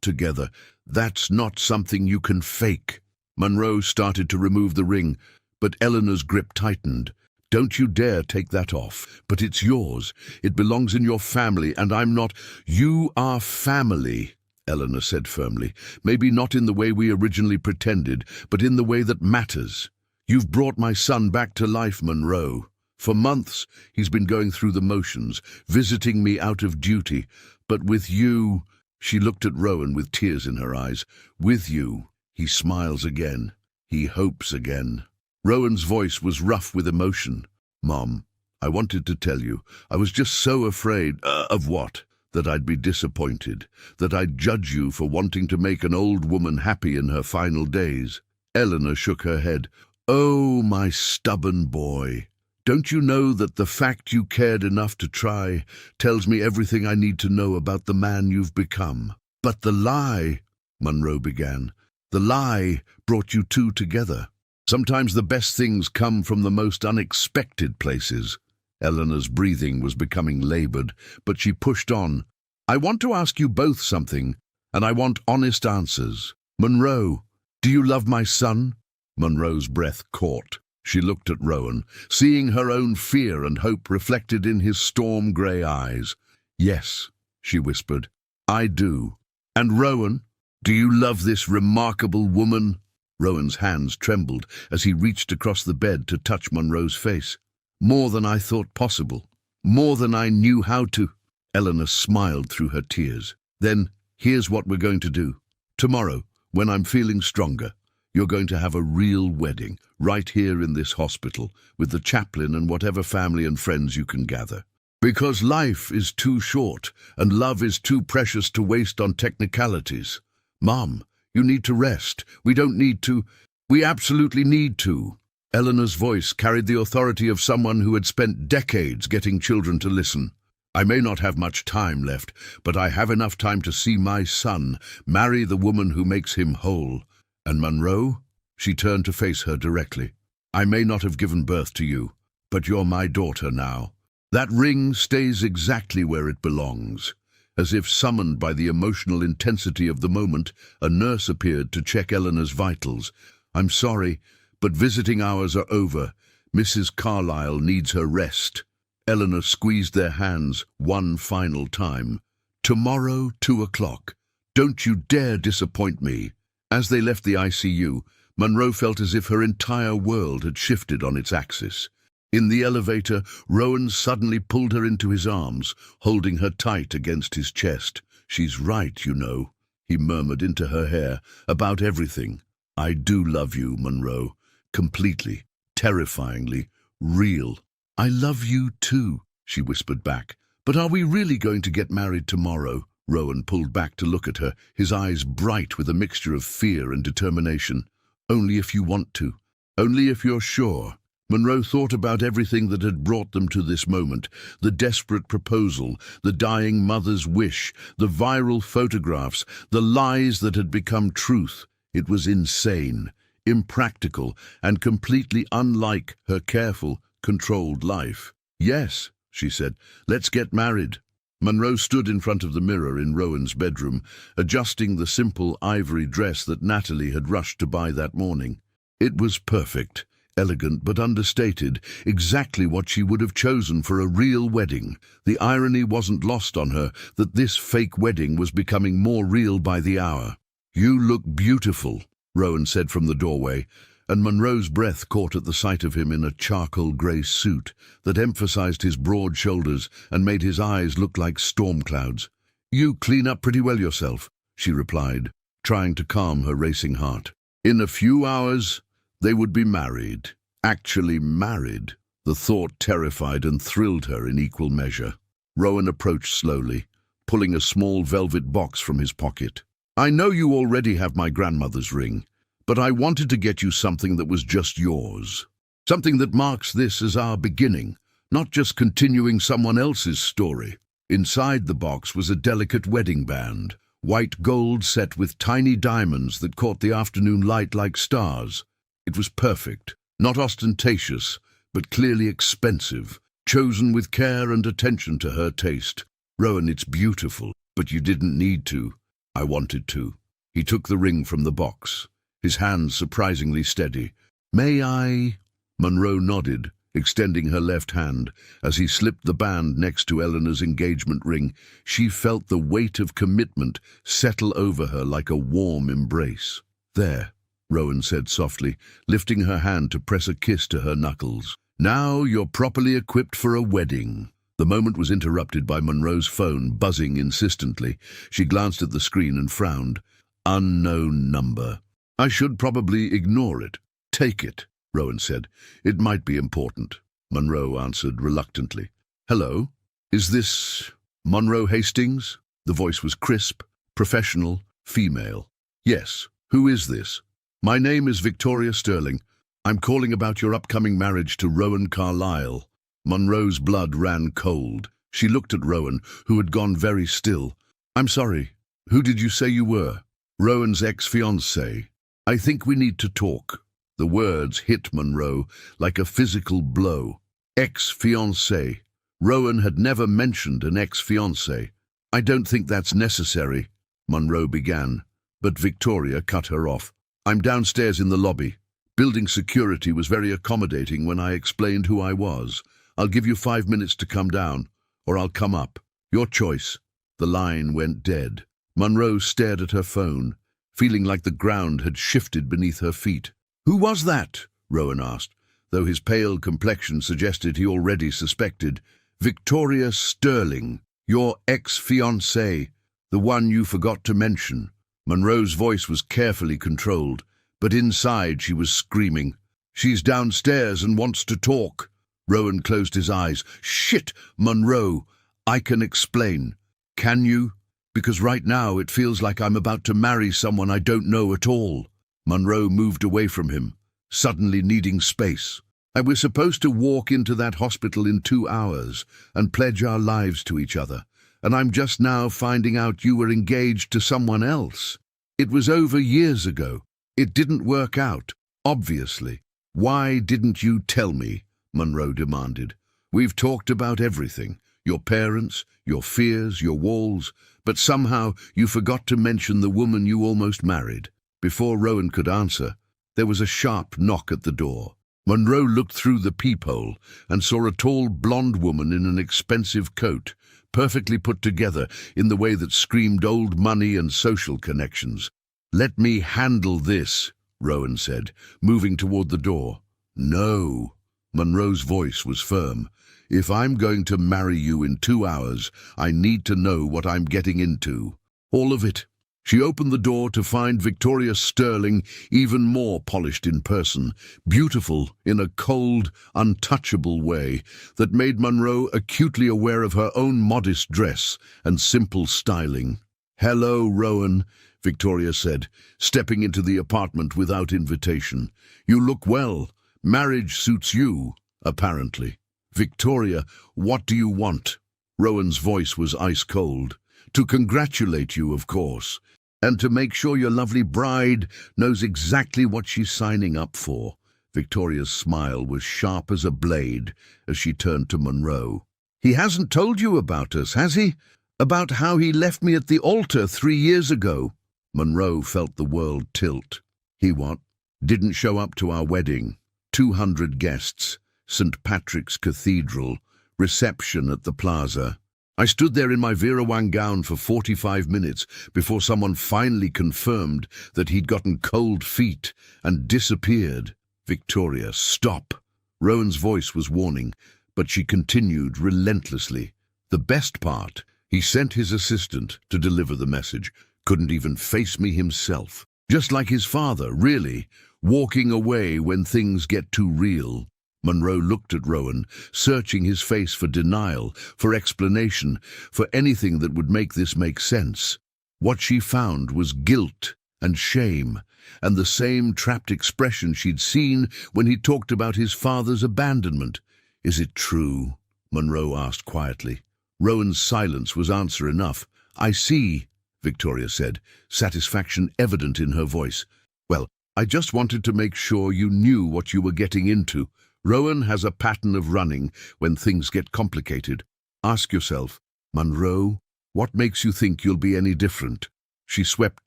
A: together, that's not something you can fake." Monroe started to remove the ring, but Eleanor's grip tightened. "Don't you dare take that off. But it's yours. It belongs in your family, and I'm not—" "You are family," Eleanor said firmly. "Maybe not in the way we originally pretended, but in the way that matters. You've brought my son back to life, Monroe. For months, he's been going through the motions, visiting me out of duty. But with you—" She looked at Rowan with tears in her eyes. "With you, he smiles again. He hopes again." Rowan's voice was rough with emotion. "Mom, I wanted to tell you. I was just so afraid—" "Of what?" "That I'd be disappointed. That I'd judge you for wanting to make an old woman happy in her final days." Eleanor shook her head. "Oh, my stubborn boy. Don't you know that the fact you cared enough to try tells me everything I need to know about the man you've become? But the lie, Monroe began, the lie brought you two together. Sometimes the best things come from the most unexpected places. Eleanor's breathing was becoming labored, but she pushed on. I want to ask you both something, and I want honest answers. Monroe, do you love my son? Monroe's breath caught. She looked at Rowan, seeing her own fear and hope reflected in his storm-grey eyes. Yes, she whispered, I do. And Rowan, do you love this remarkable woman? Rowan's hands trembled as he reached across the bed to touch Monroe's face. More than I thought possible. More than I knew how to. Eleanor smiled through her tears. Then, here's what we're going to do. Tomorrow, when I'm feeling stronger, you're going to have a real wedding, right here in this hospital, with the chaplain and whatever family and friends you can gather. Because life is too short, and love is too precious to waste on technicalities. Mom, you need to rest. We don't need to. We absolutely need to. Eleanor's voice carried the authority of someone who had spent decades getting children to listen. I may not have much time left, but I have enough time to see my son marry the woman who makes him whole. And Monroe? She turned to face her directly. I may not have given birth to you, but you're my daughter now. That ring stays exactly where it belongs. As if summoned by the emotional intensity of the moment, a nurse appeared to check Eleanor's vitals. I'm sorry, but visiting hours are over. Mrs. Carlyle needs her rest. Eleanor squeezed their hands one final time. Tomorrow, 2 o'clock. Don't you dare disappoint me. As they left the ICU, Monroe felt as if her entire world had shifted on its axis. In the elevator, Rowan suddenly pulled her into his arms, holding her tight against his chest. She's right, you know, he murmured into her hair, about everything. I do love you, Monroe. Completely, terrifyingly, real. I love you too, she whispered back. But are we really going to get married tomorrow? Rowan pulled back to look at her, his eyes bright with a mixture of fear and determination. Only if you want to. Only if you're sure. Monroe thought about everything that had brought them to this moment, the desperate proposal, the dying mother's wish, the viral photographs, the lies that had become truth. It was insane, impractical, and completely unlike her careful, controlled life. Yes, she said, let's get married. Monroe stood in front of the mirror in Rowan's bedroom, adjusting the simple ivory dress that Natalie had rushed to buy that morning. It was perfect, elegant but understated, exactly what she would have chosen for a real wedding. The irony wasn't lost on her that this fake wedding was becoming more real by the hour. You look beautiful, Rowan said from the doorway, and Monroe's breath caught at the sight of him in a charcoal-grey suit that emphasized his broad shoulders and made his eyes look like storm clouds. You clean up pretty well yourself, she replied, trying to calm her racing heart. In a few hours, they would be married. Actually married. The thought terrified and thrilled her in equal measure. Rowan approached slowly, pulling a small velvet box from his pocket. I know you already have my grandmother's ring, but I wanted to get you something that was just yours. Something that marks this as our beginning, not just continuing someone else's story. Inside the box was a delicate wedding band, white gold set with tiny diamonds that caught the afternoon light like stars. It was perfect, not ostentatious, but clearly expensive, chosen with care and attention to her taste. Rowan, it's beautiful, but you didn't need to. I wanted to. He took the ring from the box, his hands surprisingly steady. May I? Monroe nodded, extending her left hand. As he slipped the band next to Eleanor's engagement ring, she felt the weight of commitment settle over her like a warm embrace. There, Rowan said softly, lifting her hand to press a kiss to her knuckles. Now you're properly equipped for a wedding. The moment was interrupted by Monroe's phone buzzing insistently. She glanced at the screen and frowned. Unknown number. I should probably ignore it. Take it, Rowan said. It might be important. Monroe answered reluctantly. Hello? Is this Monroe Hastings? The voice was crisp, professional, female. Yes. Who is this? My name is Victoria Sterling. I'm calling about your upcoming marriage to Rowan Carlyle. Monroe's blood ran cold. She looked at Rowan, who had gone very still. I'm sorry. Who did you say you were? Rowan's ex-fiancé. I think we need to talk. The words hit Monroe like a physical blow. Ex-fiancé. Rowan had never mentioned an ex-fiancé. I don't think that's necessary, Monroe began, but Victoria cut her off. I'm downstairs in the lobby. Building security was very accommodating when I explained who I was. I'll give you 5 minutes to come down, or I'll come up. Your choice. The line went dead. Monroe stared at her phone, feeling like the ground had shifted beneath her feet. Who was that? Rowan asked, though his pale complexion suggested he already suspected. Victoria Sterling, your ex-fiancée, the one you forgot to mention. Monroe's voice was carefully controlled, but inside she was screaming. She's downstairs and wants to talk. Rowan closed his eyes. Shit, Monroe. I can explain. Can you? Because right now it feels like I'm about to marry someone I don't know at all. Monroe moved away from him, suddenly needing space. I was supposed to walk into that hospital in 2 hours and pledge our lives to each other, and I'm just now finding out you were engaged to someone else. It was over years ago. It didn't work out, obviously. Why didn't you tell me? Monroe demanded. We've talked about everything, your parents, your fears, your walls, but somehow you forgot to mention the woman you almost married. Before Rowan could answer, there was a sharp knock at the door. Monroe looked through the peephole and saw a tall blonde woman in an expensive coat, perfectly put together in the way that screamed old money and social connections. Let me handle this, Rowan said, moving toward the door. No. Monroe's voice was firm. If I'm going to marry you in 2 hours, I need to know what I'm getting into. All of it. She opened the door to find Victoria Sterling even more polished in person, beautiful in a cold, untouchable way that made Monroe acutely aware of her own modest dress and simple styling. Hello, Rowan, Victoria said, stepping into the apartment without invitation. You look well. Marriage suits you, apparently. Victoria, what do you want? Rowan's voice was ice cold. To congratulate you, of course, and to make sure your lovely bride knows exactly what she's signing up for. Victoria's smile was sharp as a blade as she turned to Monroe. He hasn't told you about us, has he? About how he left me at the altar 3 years ago? Monroe felt the world tilt. He what? Didn't show up to our wedding. 200 guests, St. Patrick's Cathedral, reception at the plaza. I stood there in my Virawang gown for 45 minutes before someone finally confirmed that he'd gotten cold feet and disappeared. Victoria, stop. Rowan's voice was warning, but she continued relentlessly. The best part, he sent his assistant to deliver the message. Couldn't even face me himself. Just like his father, really, walking away when things get too real. Monroe looked at Rowan, searching his face for denial, for explanation, for anything that would make this make sense. What she found was guilt and shame, and the same trapped expression she'd seen when he talked about his father's abandonment. Is it true? Monroe asked quietly. Rowan's silence was answer enough. I see, Victoria said, satisfaction evident in her voice. Well, I just wanted to make sure you knew what you were getting into. Rowan has a pattern of running when things get complicated. Ask yourself, Monroe, what makes you think you'll be any different? She swept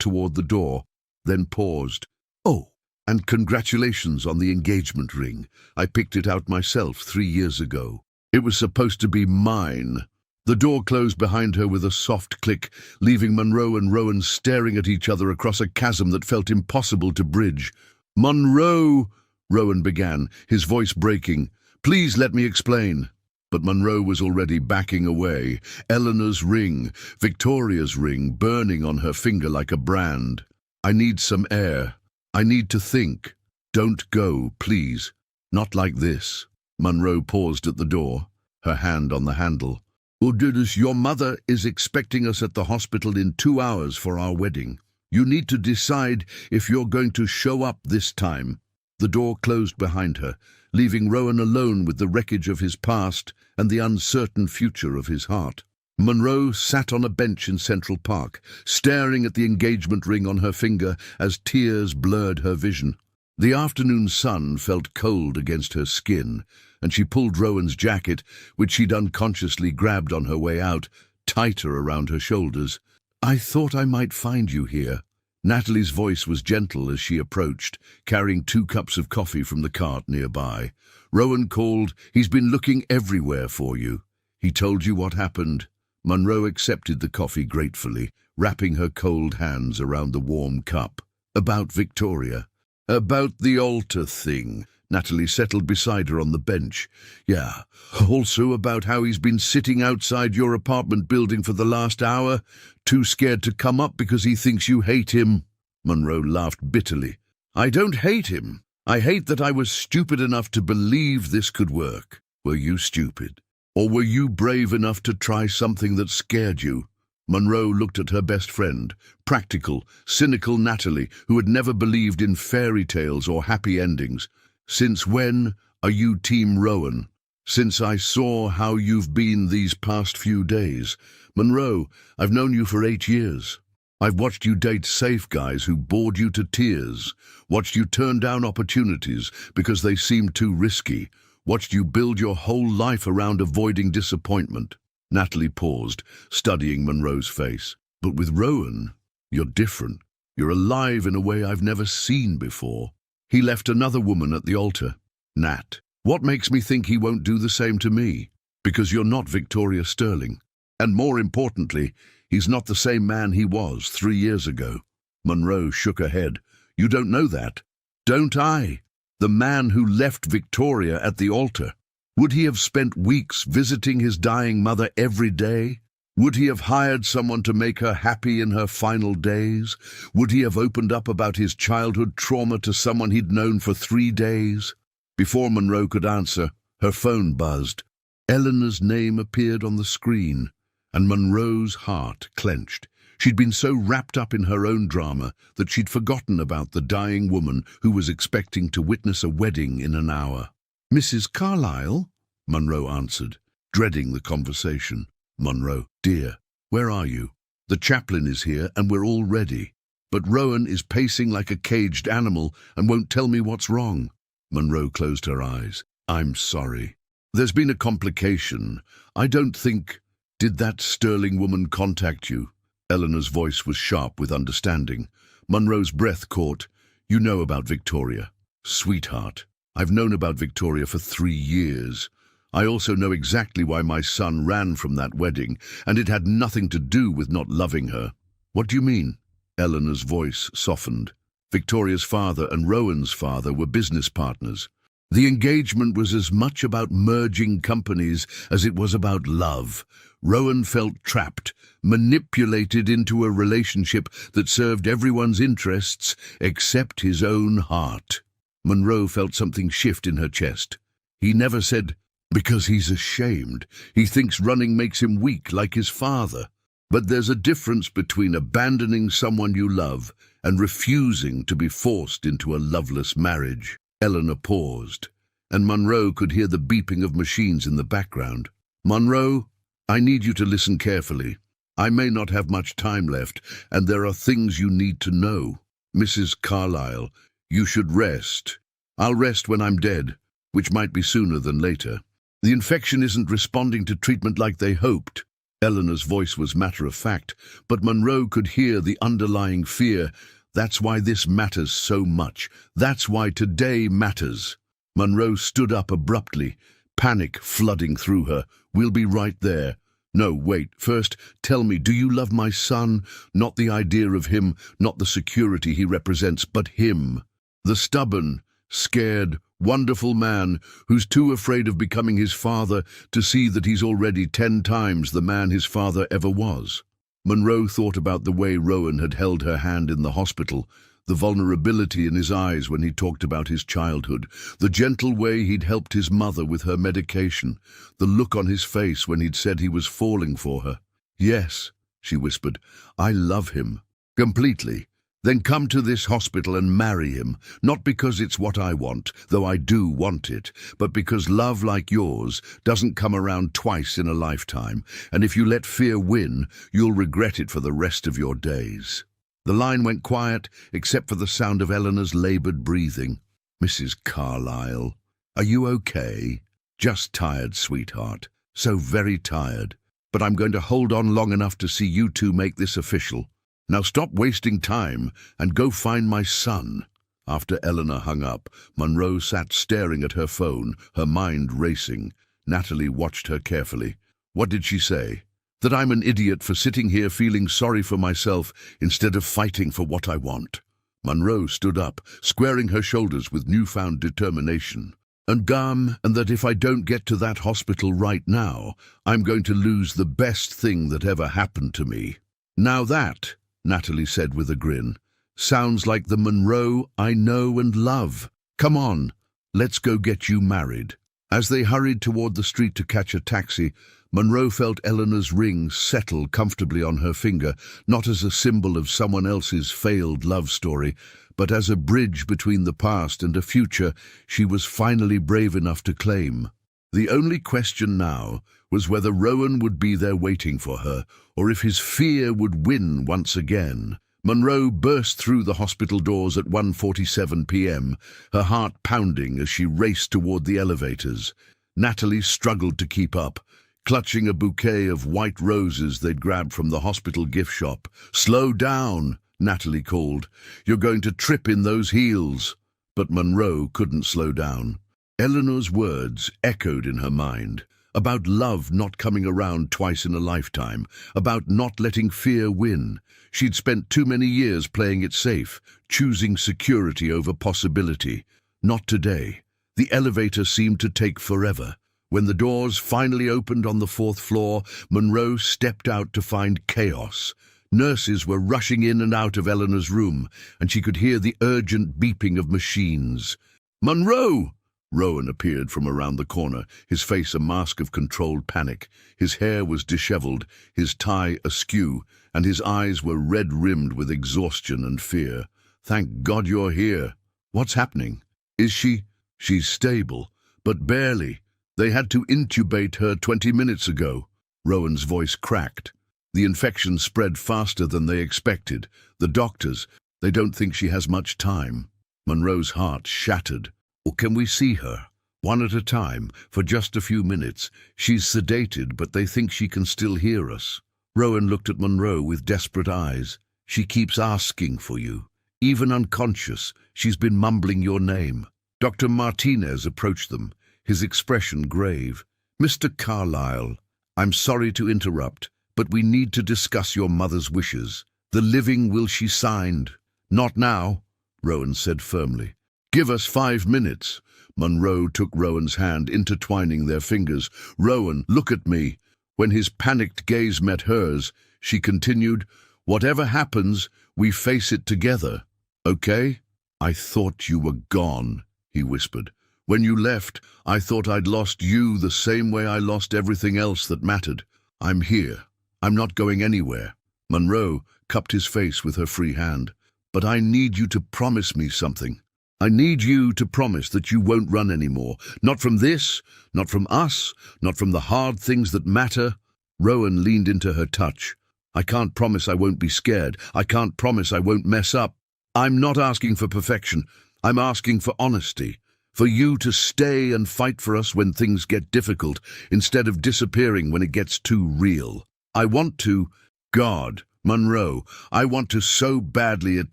A: toward the door, then paused. Oh, and congratulations on the engagement ring. I picked it out myself 3 years ago. It was supposed to be mine. The door closed behind her with a soft click, leaving Monroe and Rowan staring at each other across a chasm that felt impossible to bridge. Monroe, Rowan began, his voice breaking. Please let me explain. But Monroe was already backing away. Eleanor's ring, Victoria's ring, burning on her finger like a brand. I need some air. I need to think. Don't go, please. Not like this. Monroe paused at the door, her hand on the handle. Ududus, your mother is expecting us at the hospital in 2 hours for our wedding. You need to decide if you're going to show up this time. The door closed behind her, leaving Rowan alone with the wreckage of his past and the uncertain future of his heart. Monroe sat on a bench in Central Park, staring at the engagement ring on her finger as tears blurred her vision. The afternoon sun felt cold against her skin, and she pulled Rowan's jacket, which she'd unconsciously grabbed on her way out, tighter around her shoulders. "I thought I might find you here." Natalie's voice was gentle as she approached, carrying 2 cups of coffee from the cart nearby. Rowan called. "He's been looking everywhere for you." "He told you what happened?" Monroe accepted the coffee gratefully, wrapping her cold hands around the warm cup. "About Victoria." "About the altar thing." Natalie settled beside her on the bench. "Yeah, also about how he's been sitting outside your apartment building for the last hour, too scared to come up because he thinks you hate him." Monroe laughed bitterly. "I don't hate him. I hate that I was stupid enough to believe this could work." "Were you stupid? Or were you brave enough to try something that scared you?" Monroe looked at her best friend, practical, cynical Natalie, who had never believed in fairy tales or happy endings. "Since when are you Team Rowan?" "Since I saw how you've been these past few days. Monroe, I've known you for 8 years. I've watched you date safe guys who bored you to tears, watched you turn down opportunities because they seemed too risky, watched you build your whole life around avoiding disappointment." Natalie paused, studying Monroe's face. "But with Rowan, you're different. You're alive in a way I've never seen before. He left another woman at the altar." "Nat, what makes me think he won't do the same to me?" "Because you're not Victoria Sterling. And more importantly, he's not the same man he was 3 years ago." Monroe shook her head. "You don't know that." "Don't I? The man who left Victoria at the altar. Would he have spent weeks visiting his dying mother every day? Would he have hired someone to make her happy in her final days? Would he have opened up about his childhood trauma to someone he'd known for 3 days? Before Monroe could answer, her phone buzzed. Eleanor's name appeared on the screen, and Monroe's heart clenched. She'd been so wrapped up in her own drama that she'd forgotten about the dying woman who was expecting to witness a wedding in an hour. "Mrs. Carlyle?" Monroe answered, dreading the conversation. "Monroe, dear, where are you? The chaplain is here and we're all ready. But Rowan is pacing like a caged animal and won't tell me what's wrong." Monroe closed her eyes. "I'm sorry. There's been a complication. I don't think... Did that Sterling woman contact you?" Eleanor's voice was sharp with understanding. Monroe's breath caught. "You know about Victoria." "Sweetheart, I've known about Victoria for 3 years. I also know exactly why my son ran from that wedding, and it had nothing to do with not loving her." "What do you mean?" Eleanor's voice softened. "Victoria's father and Rowan's father were business partners. The engagement was as much about merging companies as it was about love. Rowan felt trapped, manipulated into a relationship that served everyone's interests except his own heart." Monroe felt something shift in her chest. "He never said, because he's ashamed. He thinks running makes him weak like his father. But there's a difference between abandoning someone you love and refusing to be forced into a loveless marriage." Eleanor paused, and Monroe could hear the beeping of machines in the background. "Monroe, I need you to listen carefully. I may not have much time left, and there are things you need to know. Mrs. Carlyle, you should rest. I'll rest when I'm dead, which might be sooner than later. The infection isn't responding to treatment like they hoped." Eleanor's voice was matter-of-fact, but Monroe could hear the underlying fear. "That's why this matters so much. That's why today matters." Monroe stood up abruptly, panic flooding through her. "We'll be right there." "No, wait. First, tell me, do you love my son? Not the idea of him, not the security he represents, but him. The stubborn, scared, wonderful man who's too afraid of becoming his father to see that he's already 10 times the man his father ever was." Monroe thought about the way Rowan had held her hand in the hospital, the vulnerability in his eyes when he talked about his childhood, the gentle way he'd helped his mother with her medication, the look on his face when he'd said he was falling for her. "Yes," she whispered, "I love him. Completely. Then come to this hospital and marry him, not because it's what I want, though I do want it, but because love like yours doesn't come around twice in a lifetime, and if you let fear win, you'll regret it for the rest of your days." The line went quiet, except for the sound of Eleanor's labored breathing. "Mrs. Carlyle, are you okay?" "Just tired, sweetheart. So very tired. But I'm going to hold on long enough to see you two make this official. Now stop wasting time and go find my son." After Eleanor hung up, Monroe sat staring at her phone, her mind racing. Natalie watched her carefully. What did she say? That I'm an idiot for sitting here feeling sorry for myself instead of fighting for what I want. Monroe stood up, squaring her shoulders with newfound determination. And that if I don't get to that hospital right now, I'm going to lose the best thing that ever happened to me. Now that, Natalie said with a grin, sounds like the Monroe I know and love. Come on, let's go get you married. As they hurried toward the street to catch a taxi, Monroe felt Eleanor's ring settle comfortably on her finger, not as a symbol of someone else's failed love story, but as a bridge between the past and a future she was finally brave enough to claim. The only question now was whether Rowan would be there waiting for her, or if his fear would win once again. Monroe burst through the hospital doors at 1:47 p.m., her heart pounding as she raced toward the elevators. Natalie struggled to keep up, clutching a bouquet of white roses they'd grabbed from the hospital gift shop. "Slow down," Natalie called. "You're going to trip in those heels." But Monroe couldn't slow down. Eleanor's words echoed in her mind, about love not coming around twice in a lifetime, about not letting fear win. She'd spent too many years playing it safe, choosing security over possibility. Not today. The elevator seemed to take forever. When the doors finally opened on the 4th floor, Monroe stepped out to find chaos. Nurses were rushing in and out of Eleanor's room, and she could hear the urgent beeping of machines. "Monroe!" Rowan appeared from around the corner, his face a mask of controlled panic. His hair was disheveled, his tie askew, and his eyes were red-rimmed with exhaustion and fear. "Thank God you're here. What's happening?" "Is she?" "She's stable, but barely. They had to intubate her 20 minutes ago." Rowan's voice cracked. "The infection spread faster than they expected. The doctors, they don't think she has much time." Monroe's heart shattered. "Or can we see her? One at a time, for just a few minutes. She's sedated, but they think she can still hear us." Rowan looked at Monroe with desperate eyes. "She keeps asking for you. Even unconscious, she's been mumbling your name." Dr. Martinez approached them, his expression grave. "Mr. Carlyle, I'm sorry to interrupt, but we need to discuss your mother's wishes. The living will she signed." "Not now," Rowan said firmly. "Give us 5 minutes." Monroe took Rowan's hand, intertwining their fingers. "Rowan, look at me." When his panicked gaze met hers, she continued, "Whatever happens, we face it together. Okay?" "I thought you were gone," he whispered. "When you left, I thought I'd lost you the same way I lost everything else that mattered. I'm here. I'm not going anywhere." Monroe cupped his face with her free hand. "But I need you to promise me something. I need you to promise that you won't run anymore. Not from this, not from us, not from the hard things that matter." Rowan leaned into her touch. "I can't promise I won't be scared. I can't promise I won't mess up. I'm not asking for perfection. I'm asking for honesty. For you to stay and fight for us when things get difficult, instead of disappearing when it gets too real. I want to, God, Monroe, I want to so badly it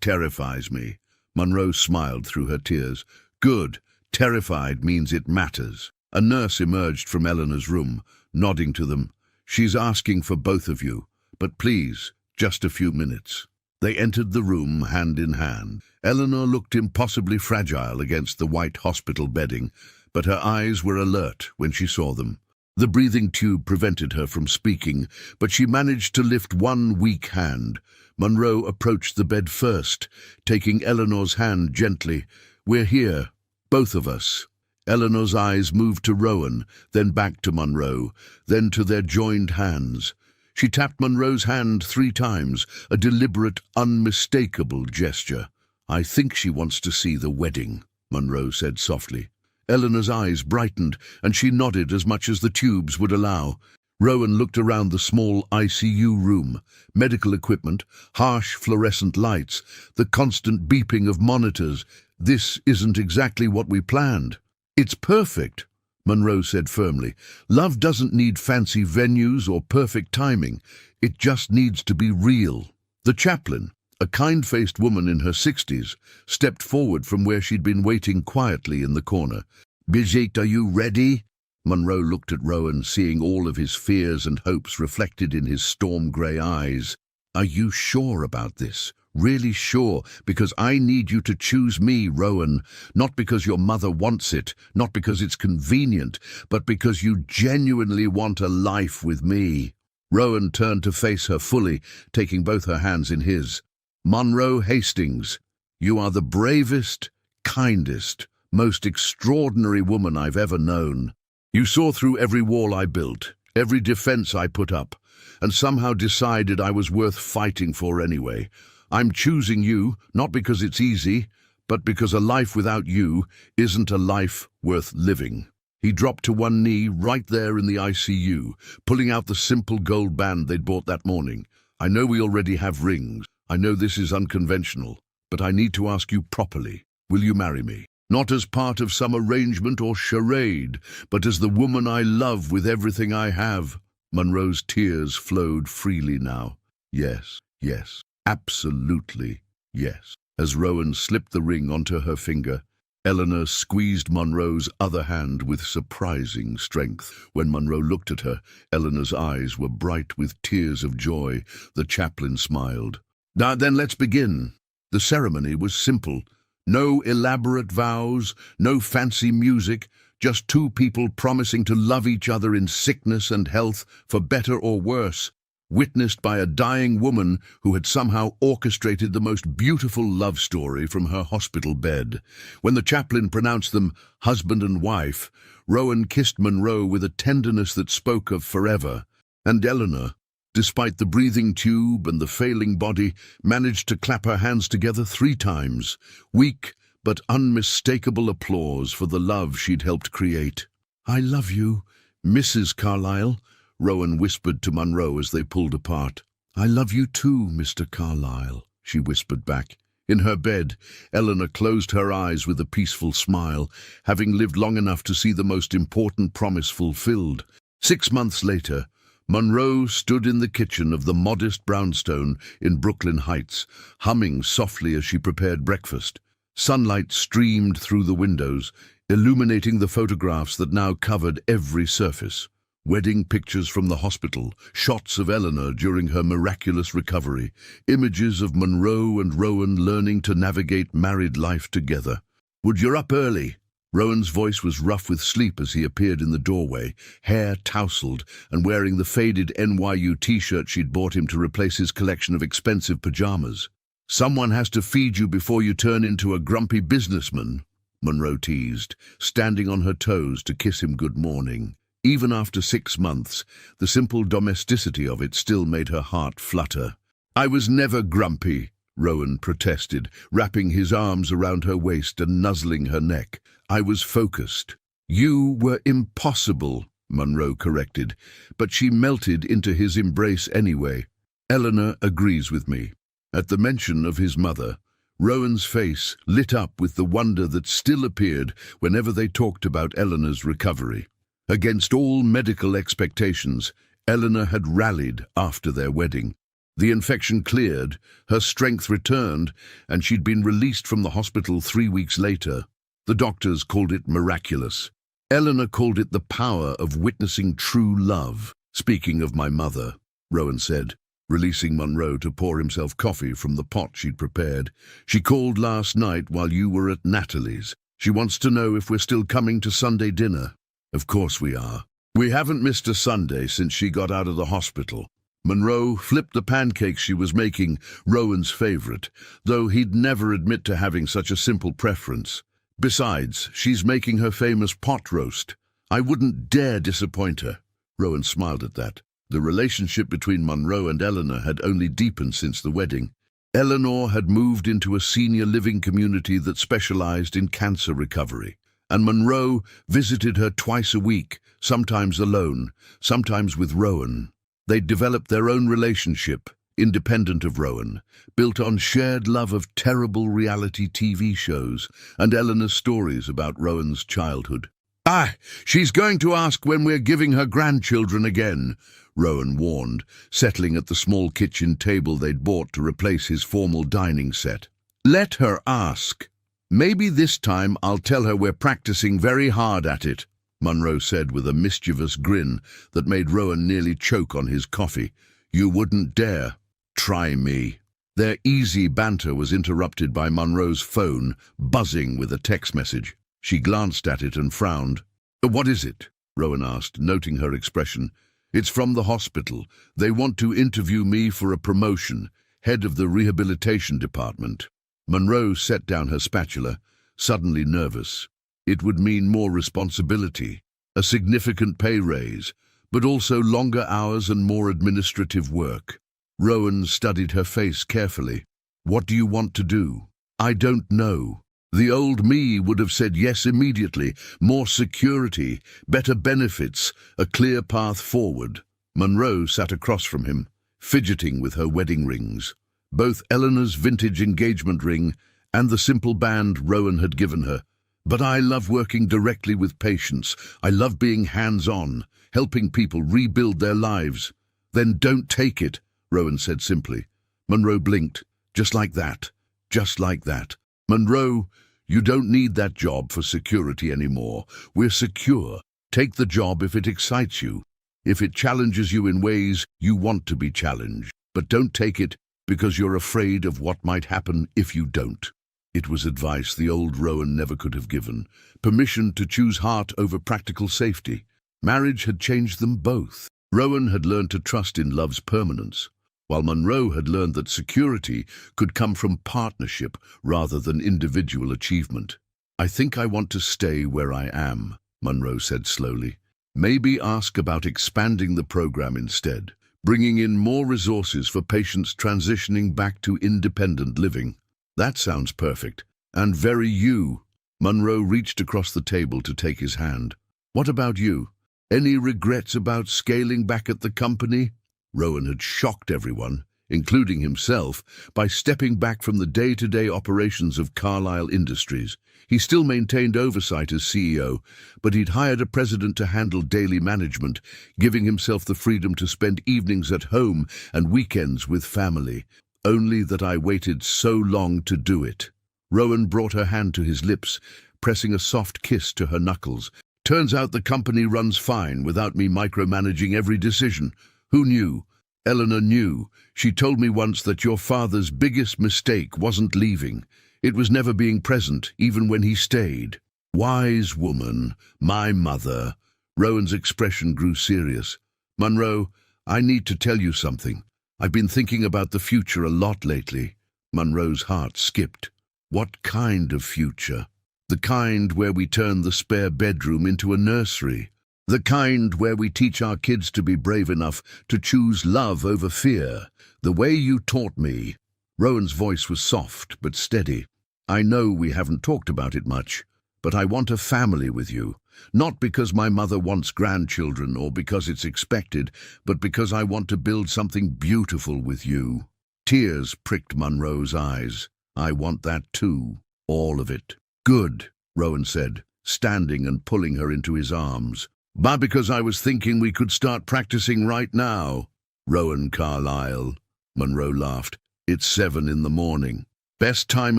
A: terrifies me." Monroe smiled through her tears. "Good. Terrified means it matters." A nurse emerged from Eleanor's room, nodding to them. "She's asking for both of you, but please, just a few minutes." They entered the room hand in hand. Eleanor looked impossibly fragile against the white hospital bedding, but her eyes were alert when she saw them. The breathing tube prevented her from speaking, but she managed to lift one weak hand. Monroe approached the bed first, taking Eleanor's hand gently. "We're here, both of us." Eleanor's eyes moved to Rowan, then back to Monroe, then to their joined hands. She tapped Monroe's hand 3 times, a deliberate, unmistakable gesture. "I think she wants to see the wedding," Monroe said softly. Eleanor's eyes brightened, and she nodded as much as the tubes would allow. Rowan looked around the small ICU room. Medical equipment, harsh fluorescent lights, the constant beeping of monitors. "This isn't exactly what we planned." "It's perfect," Monroe said firmly. "Love doesn't need fancy venues or perfect timing. It just needs to be real." The chaplain, a kind-faced woman in her 60s, stepped forward from where she'd been waiting quietly in the corner. "Brigitte, are you ready?" Monroe looked at Rowan, seeing all of his fears and hopes reflected in his storm-grey eyes. "Are you sure about this? Really sure? Because I need you to choose me, Rowan. Not because your mother wants it, not because it's convenient, but because you genuinely want a life with me." Rowan turned to face her fully, taking both her hands in his. "Monroe Hastings, you are the bravest, kindest, most extraordinary woman I've ever known. You saw through every wall I built, every defense I put up, and somehow decided I was worth fighting for anyway. I'm choosing you, not because it's easy, but because a life without you isn't a life worth living." He dropped to one knee right there in the ICU, pulling out the simple gold band they'd bought that morning. "I know we already have rings. I know this is unconventional, but I need to ask you properly. Will you marry me? Not as part of some arrangement or charade, but as the woman I love with everything I have." Monroe's tears flowed freely now. "Yes, yes, absolutely, yes." As Rowan slipped the ring onto her finger, Eleanor squeezed Monroe's other hand with surprising strength. When Monroe looked at her, Eleanor's eyes were bright with tears of joy. The chaplain smiled. "Now then, let's begin." The ceremony was simple. No elaborate vows, no fancy music, just 2 people promising to love each other in sickness and health, for better or worse, witnessed by a dying woman who had somehow orchestrated the most beautiful love story from her hospital bed. When the chaplain pronounced them husband and wife, Rowan kissed Monroe with a tenderness that spoke of forever, and Eleanor, despite the breathing tube and the failing body, managed to clap her hands together 3 times. Weak but unmistakable applause for the love she'd helped create. "I love you, Mrs. Carlyle," Rowan whispered to Monroe as they pulled apart. "I love you too, Mr. Carlyle," she whispered back. In her bed, Eleanor closed her eyes with a peaceful smile, having lived long enough to see the most important promise fulfilled. 6 months later, Monroe stood in the kitchen of the modest brownstone in Brooklyn Heights, humming softly as she prepared breakfast. Sunlight streamed through the windows, illuminating the photographs that now covered every surface. Wedding pictures from the hospital, shots of Eleanor during her miraculous recovery, images of Monroe and Rowan learning to navigate married life together. "Would you're up early?" Rowan's voice was rough with sleep as he appeared in the doorway, hair tousled and wearing the faded NYU t-shirt she'd bought him to replace his collection of expensive pajamas. "Someone has to feed you before you turn into a grumpy businessman," Monroe teased, standing on her toes to kiss him good morning. Even after 6 months, the simple domesticity of it still made her heart flutter. "I was never grumpy," Rowan protested, wrapping his arms around her waist and nuzzling her neck. "I was focused." "You were impossible," Monroe corrected, but she melted into his embrace anyway. "Eleanor agrees with me." At the mention of his mother, Rowan's face lit up with the wonder that still appeared whenever they talked about Eleanor's recovery. Against all medical expectations, Eleanor had rallied after their wedding. The infection cleared, her strength returned, and she'd been released from the hospital 3 weeks later. The doctors called it miraculous. Eleanor called it the power of witnessing true love. "Speaking of my mother," Rowan said, releasing Monroe to pour himself coffee from the pot she'd prepared. "She called last night while you were at Natalie's. She wants to know if we're still coming to Sunday dinner." "Of course we are. We haven't missed a Sunday since she got out of the hospital." Monroe flipped the pancakes she was making, Rowan's favorite, though he'd never admit to having such a simple preference. "Besides, she's making her famous pot roast. I wouldn't dare disappoint her." Rowan smiled at that. The relationship between Monroe and Eleanor had only deepened since the wedding. Eleanor had moved into a senior living community that specialized in cancer recovery, and Monroe visited her twice a week, sometimes alone, sometimes with Rowan. They'd developed their own relationship, independent of Rowan, built on shared love of terrible reality TV shows and Eleanor's stories about Rowan's childhood. "Ah, she's going to ask when we're giving her grandchildren again," Rowan warned, settling at the small kitchen table they'd bought to replace his formal dining set. "Let her ask. Maybe this time I'll tell her we're practicing very hard at it," Monroe said with a mischievous grin that made Rowan nearly choke on his coffee. "You wouldn't dare. Try me." Their easy banter was interrupted by Monroe's phone buzzing with a text message. She glanced at it and frowned. "What is it?" Rowan asked, noting her expression. "It's from the hospital. They want to interview me for a promotion, head of the rehabilitation department." Monroe set down her spatula, suddenly nervous. It would mean more responsibility, a significant pay raise, but also longer hours and more administrative work. Rowan studied her face carefully. "What do you want to do?" "I don't know. The old me would have said yes immediately. More security, better benefits, a clear path forward." Monroe sat across from him, fidgeting with her wedding rings. Both Eleanor's vintage engagement ring and the simple band Rowan had given her. "But I love working directly with patients. I love being hands-on, helping people rebuild their lives." "Then don't take it," Rowan said simply. Monroe blinked. "Just like that. Just like that. Monroe, you don't need that job for security anymore. We're secure. Take the job if it excites you, if it challenges you in ways you want to be challenged. But don't take it because you're afraid of what might happen if you don't." It was advice the old Rowan never could have given. Permission to choose heart over practical safety. Marriage had changed them both. Rowan had learned to trust in love's permanence, while Monroe had learned that security could come from partnership rather than individual achievement. "I think I want to stay where I am," Monroe said slowly. "Maybe ask about expanding the program instead, bringing in more resources for patients transitioning back to independent living." "That sounds perfect, and very you." Monroe reached across the table to take his hand. "What about you? Any regrets about scaling back at the company?" Rowan had shocked everyone, including himself, by stepping back from the day-to-day operations of Carlyle Industries. He still maintained oversight as CEO, but he'd hired a president to handle daily management, giving himself the freedom to spend evenings at home and weekends with family. "Only that I waited so long to do it." Rowan brought her hand to his lips, pressing a soft kiss to her knuckles. "Turns out the company runs fine without me micromanaging every decision. Who knew?" "Eleanor knew. She told me once that your father's biggest mistake wasn't leaving. It was never being present, even when he stayed." "Wise woman, my mother." Rowan's expression grew serious. "Monroe, I need to tell you something. I've been thinking about the future a lot lately." Monroe's heart skipped. "What kind of future?" "The kind where we turn the spare bedroom into a nursery. The kind where we teach our kids to be brave enough to choose love over fear, the way you taught me." Rowan's voice was soft but steady. "I know we haven't talked about it much, but I want a family with you. Not because my mother wants grandchildren or because it's expected, but because I want to build something beautiful with you." Tears pricked Monroe's eyes. "I want that too. All of it." "Good," Rowan said, standing and pulling her into his arms. "But because I was thinking we could start practicing right now." "Rowan Carlyle." Monroe laughed. "It's 7 in the morning. Best time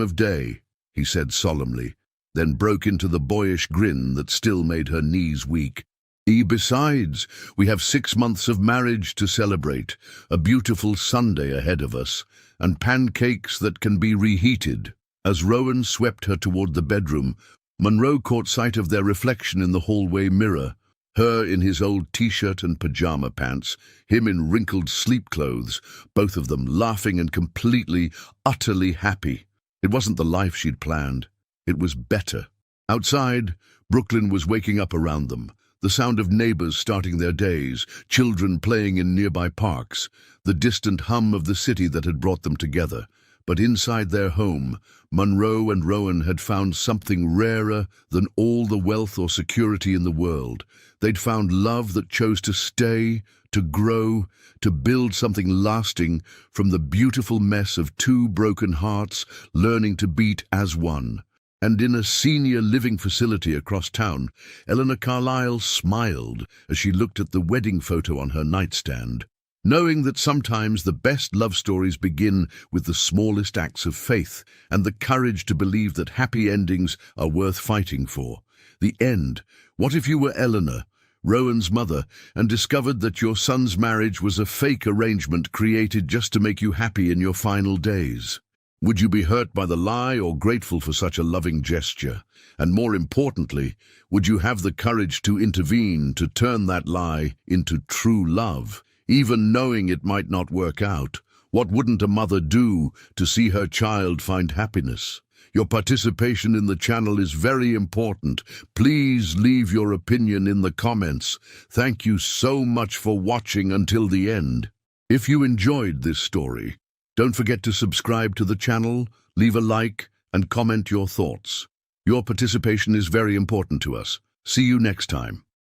A: of day," he said solemnly, then broke into the boyish grin that still made her knees weak. "Besides, we have 6 months of marriage to celebrate, a beautiful Sunday ahead of us, and pancakes that can be reheated." As Rowan swept her toward the bedroom, Monroe caught sight of their reflection in the hallway mirror. Her in his old t-shirt and pajama pants, him in wrinkled sleep clothes, both of them laughing and completely, utterly happy. It wasn't the life she'd planned. It was better. Outside, Brooklyn was waking up around them, The sound of neighbors starting their days, children playing in nearby parks, the distant hum of the city that had brought them together. But inside their home, Monroe and Rowan had found something rarer than all the wealth or security in the world. They'd found love that chose to stay, to grow, to build something lasting from the beautiful mess of two broken hearts learning to beat as one. And in a senior living facility across town, Eleanor Carlyle smiled as she looked at the wedding photo on her nightstand, knowing that sometimes the best love stories begin with the smallest acts of faith and the courage to believe that happy endings are worth fighting for. The end. What if you were Eleanor, Rowan's mother, and discovered that your son's marriage was a fake arrangement created just to make you happy in your final days? Would you be hurt by the lie or grateful for such a loving gesture? And more importantly, would you have the courage to intervene, to turn that lie into true love? Even knowing it might not work out, what wouldn't a mother do to see her child find happiness? Your participation in the channel is very important. Please leave your opinion in the comments. Thank you so much for watching until the end. If you enjoyed this story, don't forget to subscribe to the channel, leave a like, and comment your thoughts. Your participation is very important to us. See you next time.